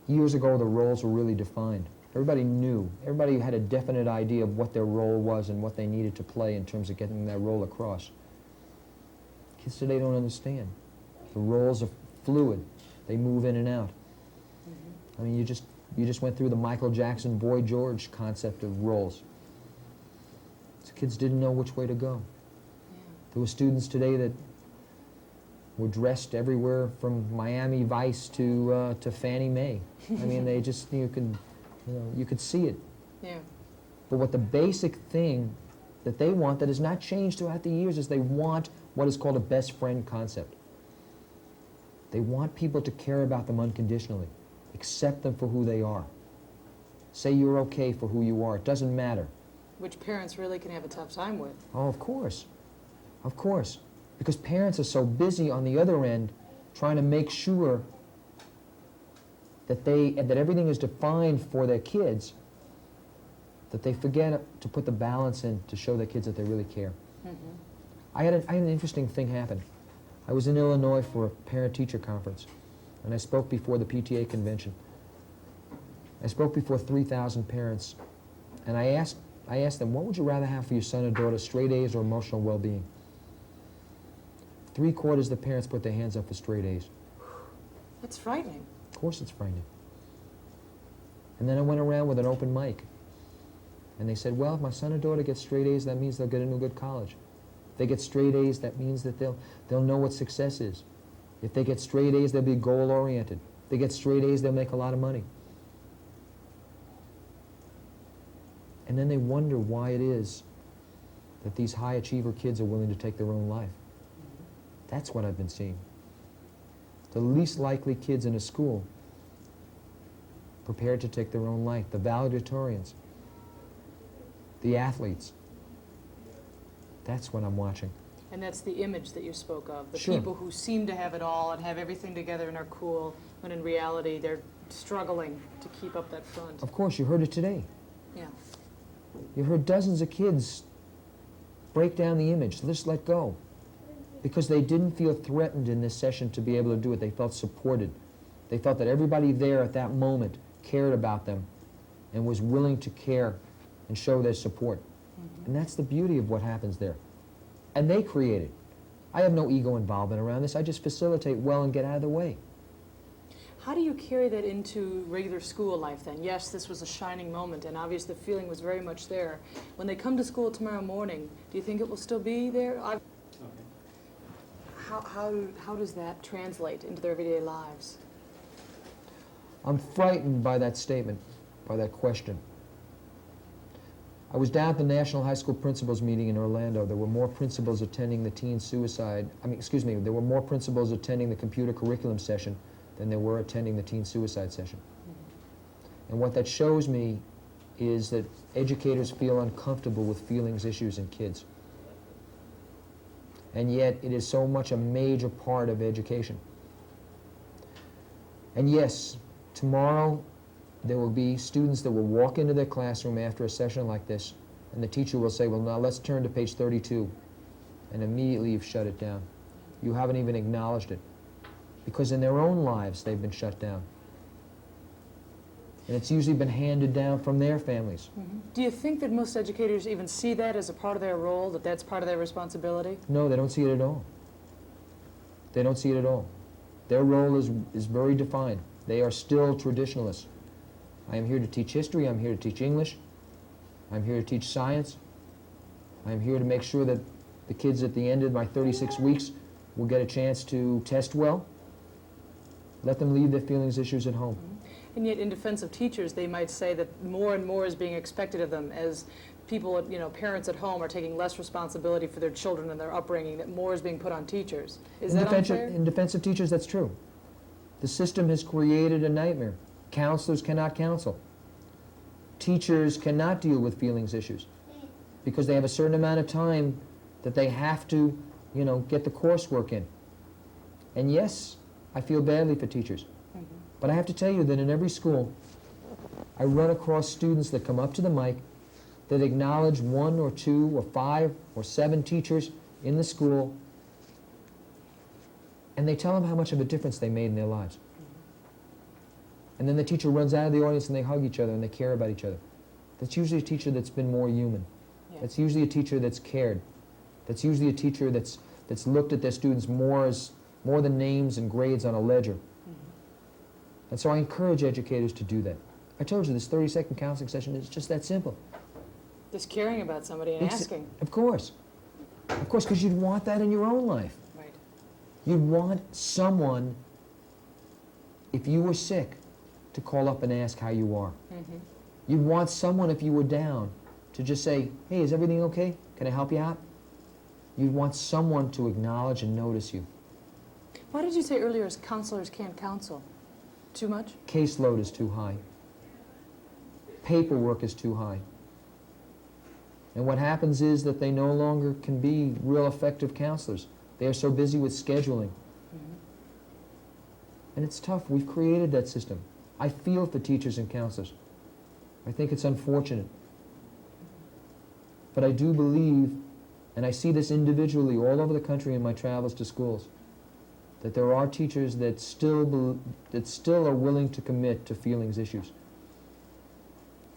Years ago, the roles were really defined. Everybody knew. Everybody had a definite idea of what their role was and what they needed to play in terms of getting that role across. Kids today don't understand. The roles are fluid. They move in and out. I mean, you just went through the Michael Jackson, Boy George concept of roles. So kids didn't know which way to go. There were students today that were dressed everywhere from Miami Vice to Fannie Mae. I mean, they just, you could see it. Yeah. But what the basic thing that they want that has not changed throughout the years is they want what is called a best friend concept. They want people to care about them unconditionally, accept them for who they are. Say you're okay for who you are. It doesn't matter. Which parents really can have a tough time with. Oh, of course. Of course. Because parents are so busy on the other end trying to make sure that everything is defined for their kids that they forget to put the balance in to show their kids that they really care. I had an interesting thing happen. I was in Illinois for a parent-teacher conference, and I spoke before the PTA convention. I spoke before 3,000 parents, and I asked them, what would you rather have for your son or daughter, straight A's or emotional well-being? 3/4 of the parents put their hands up for straight A's. That's frightening. Of course it's frightening. And then I went around with an open mic, and they said, well, if my son or daughter gets straight A's, that means they'll get into a good college. If they get straight A's, that means that they'll know what success is. If they get straight A's, they'll be goal-oriented. If they get straight A's, they'll make a lot of money. And then they wonder why it is that these high achiever kids are willing to take their own life. That's what I've been seeing. The least likely kids in a school prepared to take their own life. The valedictorians, the athletes. That's what I'm watching. And that's the image that you spoke of, the Sure. people who seem to have it all and have everything together and are cool, when in reality they're struggling to keep up that front. Of course, you heard it today. Yeah. You heard dozens of kids break down the image, just let go. Because they didn't feel threatened in this session to be able to do it. They felt supported. They felt that everybody there at that moment cared about them and was willing to care and show their support. And that's the beauty of what happens there. And they create it. I have no ego involvement around this. I just facilitate well and get out of the way. How do you carry that into regular school life then? Yes, this was a shining moment, and obviously the feeling was very much there. When they come to school tomorrow morning, do you think it will still be there? How does that translate into their everyday lives? I'm frightened by that statement, by that question. I was down at the National High School Principals meeting in Orlando. There were more principals attending the there were more principals attending the computer curriculum session than there were attending the teen suicide session. And what that shows me is that educators feel uncomfortable with feelings, issues in kids. And yet it is so much a major part of education. And yes, tomorrow there will be students that will walk into their classroom after a session like this, and the teacher will say, well, now let's turn to page 32. And immediately you've shut it down. You haven't even acknowledged it. Because in their own lives, they've been shut down. And it's usually been handed down from their families. Do you think that most educators even see that as a part of their role, that that's part of their responsibility? No, they don't see it at all. They don't see it at all. Their role is very defined. They are still traditionalists. I am here to teach history, I'm here to teach English, I'm here to teach science, I'm here to make sure that the kids at the end of my 36 weeks will get a chance to test well. Let them leave their feelings, issues at home. And yet in defense of teachers, they might say that more and more is being expected of them as people, parents at home are taking less responsibility for their children and their upbringing, that more is being put on teachers. Is that unfair? In defense of teachers, that's true. The system has created a nightmare. Counselors cannot counsel. Teachers cannot deal with feelings issues because they have a certain amount of time that they have to, get the coursework in. And yes, I feel badly for teachers. But I have to tell you that in every school, I run across students that come up to the mic that acknowledge 1 or 2 or 5 or 7 teachers in the school, and they tell them how much of a difference they made in their lives. And then the teacher runs out of the audience and they hug each other and they care about each other. That's usually a teacher that's been more human. Yeah. That's usually a teacher that's cared. That's usually a teacher that's looked at their students more than names and grades on a ledger. And so I encourage educators to do that. I told you, this 30-second counseling session is just that simple. Just caring about somebody and asking. Of course. Of course, because you'd want that in your own life. Right. You'd want someone, if you were sick, to call up and ask how you are. You'd want someone, if you were down, to just say, hey, is everything okay? Can I help you out? You'd want someone to acknowledge and notice you. Why did you say earlier counselors can't counsel? Too much? Caseload is too high. Paperwork is too high. And what happens is that they no longer can be real effective counselors. They are so busy with scheduling. And it's tough. We've created that system. I feel for teachers and counselors. I think it's unfortunate. But I do believe, and I see this individually all over the country in my travels to schools, that there are teachers that still are willing to commit to feelings issues.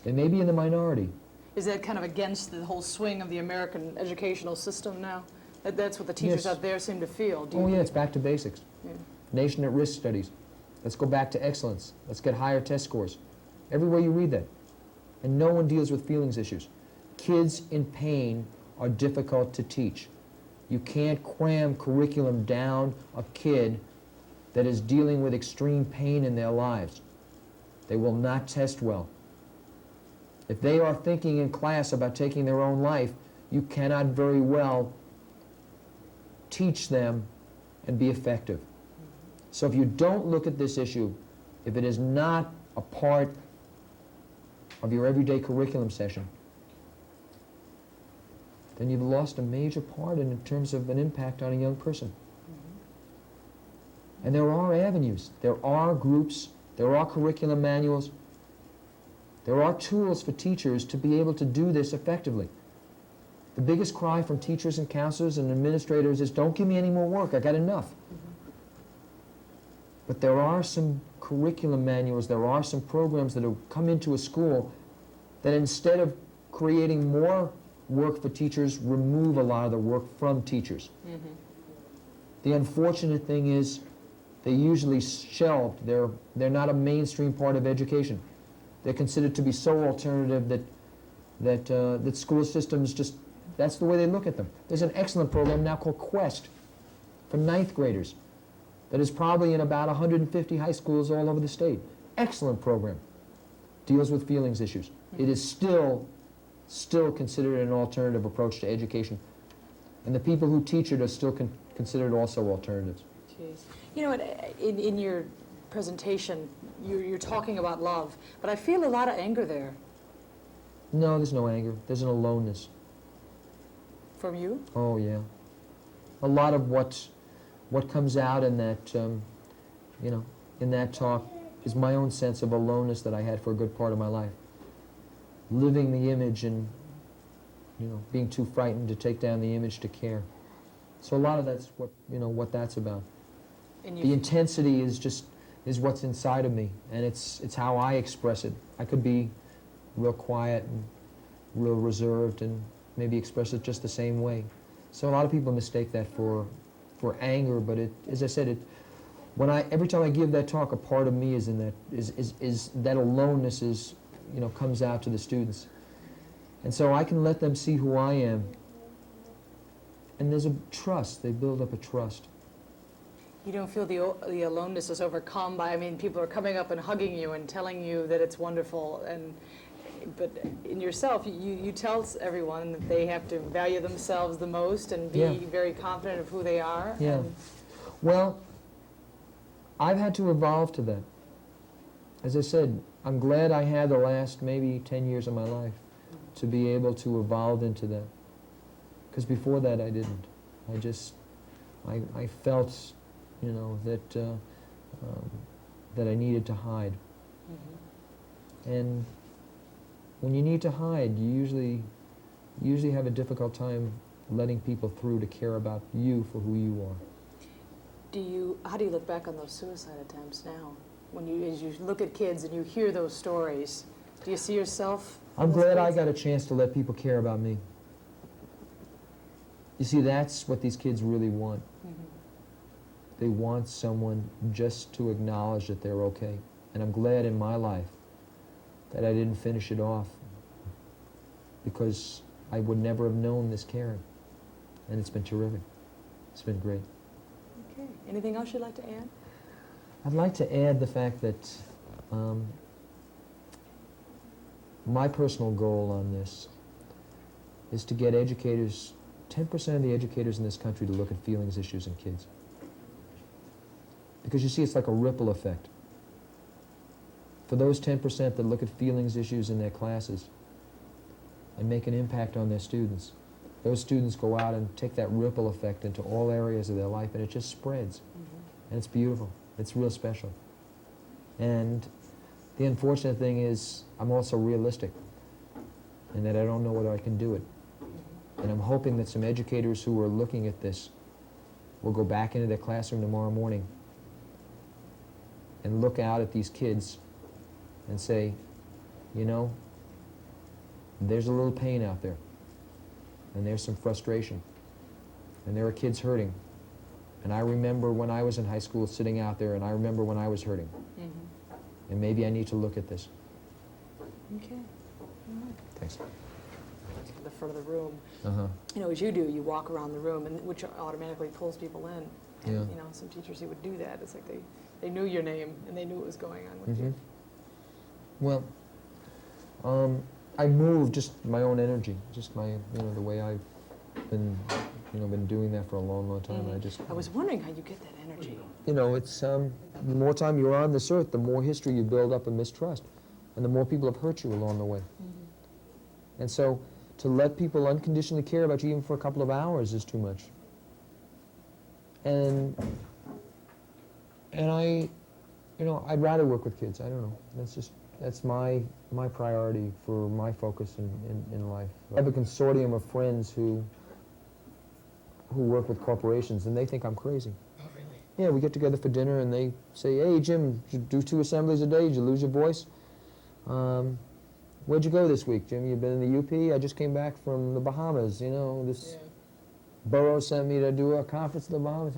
They may be in the minority. Is that kind of against the whole swing of the American educational system now? That's what the teachers out there seem to feel. Oh yeah, it's back to basics. Yeah. Nation at risk studies. Let's go back to excellence. Let's get higher test scores. Everywhere you read that. And no one deals with feelings issues. Kids in pain are difficult to teach. You can't cram curriculum down a kid that is dealing with extreme pain in their lives. They will not test well. If they are thinking in class about taking their own life, you cannot very well teach them and be effective. So if you don't look at this issue, if it is not a part of your everyday curriculum session, then you've lost a major part in terms of an impact on a young person. And there are avenues, there are groups, there are curriculum manuals, there are tools for teachers to be able to do this effectively. The biggest cry from teachers and counselors and administrators is, don't give me any more work, I got enough. But there are some curriculum manuals, there are some programs that have come into a school that instead of creating more work for teachers, remove a lot of the work from teachers. The unfortunate thing is they usually shelved. They're not a mainstream part of education. They're considered to be so alternative that school systems just, that's the way they look at them. There's an excellent program now called Quest for 9th graders that is probably in about 150 high schools all over the state. Excellent program. Deals with feelings issues. It is still considered an alternative approach to education. And the people who teach it are still considered also alternatives. Jeez. You know, in your presentation, you're talking about love, but I feel a lot of anger there. No, there's no anger. There's an aloneness. From you? Oh, yeah. A lot of what comes out in that, you know, in that talk is my own sense of aloneness that I had for a good part of my life. Living the image and, you know, being too frightened to take down the image to care. So a lot of that's what, you know, what that's about. The intensity is what's inside of me, and it's how I express it. I could be real quiet and real reserved and maybe express it just the same way. So a lot of people mistake that for anger, but it, as I said, every time I give that talk, a part of me is in that, is that aloneness is, you know, comes out to the students. And so I can let them see who I am. And there's a trust, they build up a trust. You don't feel the aloneness is overcome by, I mean, people are coming up and hugging you and telling you that it's wonderful, but in yourself, you tell everyone that they have to value themselves the most and be very confident of who they are. Yeah. Well, I've had to evolve to that. As I said, I'm glad I had the last maybe 10 years of my life to be able to evolve into that. Because before that, I didn't. I felt, you know, that I needed to hide. And when you need to hide, you usually have a difficult time letting people through to care about you for who you are. How do you look back on those suicide attempts now? As you look at kids and you hear those stories, do you see yourself? I'm glad I got a chance to let people care about me. You see, that's what these kids really want. They want someone just to acknowledge that they're okay. And I'm glad in my life that I didn't finish it off, because I would never have known this caring. And it's been terrific. It's been great. Okay. Anything else you'd like to add? I'd like to add the fact that my personal goal on this is to get educators, 10% of the educators in this country, to look at feelings issues in kids. Because you see, it's like a ripple effect. For those 10% that look at feelings issues in their classes and make an impact on their students, those students go out and take that ripple effect into all areas of their life, and it just spreads. And it's beautiful. It's real special. And the unfortunate thing is, I'm also realistic, in that I don't know whether I can do it. And I'm hoping that some educators who are looking at this will go back into their classroom tomorrow morning and look out at these kids and say, you know, there's a little pain out there, and there's some frustration, and there are kids hurting. And I remember when I was in high school sitting out there, and I remember when I was hurting. And maybe I need to look at this. Okay. All right. Thanks. To the front of the room. Uh-huh. You know, as you do, you walk around the room, and which automatically pulls people in. Yeah. You know, some teachers who would do that. It's like they knew your name, and they knew what was going on with you. Well, I move just my own energy, just my, you know, the way I've been doing that for a long, long time. I was wondering how you get that energy. You know, it's the more time you're on this earth, the more history you build up of mistrust, and the more people have hurt you along the way. And so, to let people unconditionally care about you even for a couple of hours is too much. And I, you know, I'd rather work with kids. I don't know. That's my priority for my focus in life. I have a consortium of friends who work with corporations, and they think I'm crazy. Oh, really? Yeah, we get together for dinner, and they say, "Hey, Jim, you do 2 assemblies a day? Did you lose your voice? Where'd you go this week, Jim? You've been in the UP? I just came back from the Bahamas. You know, this borough sent me to do a conference in the Bahamas."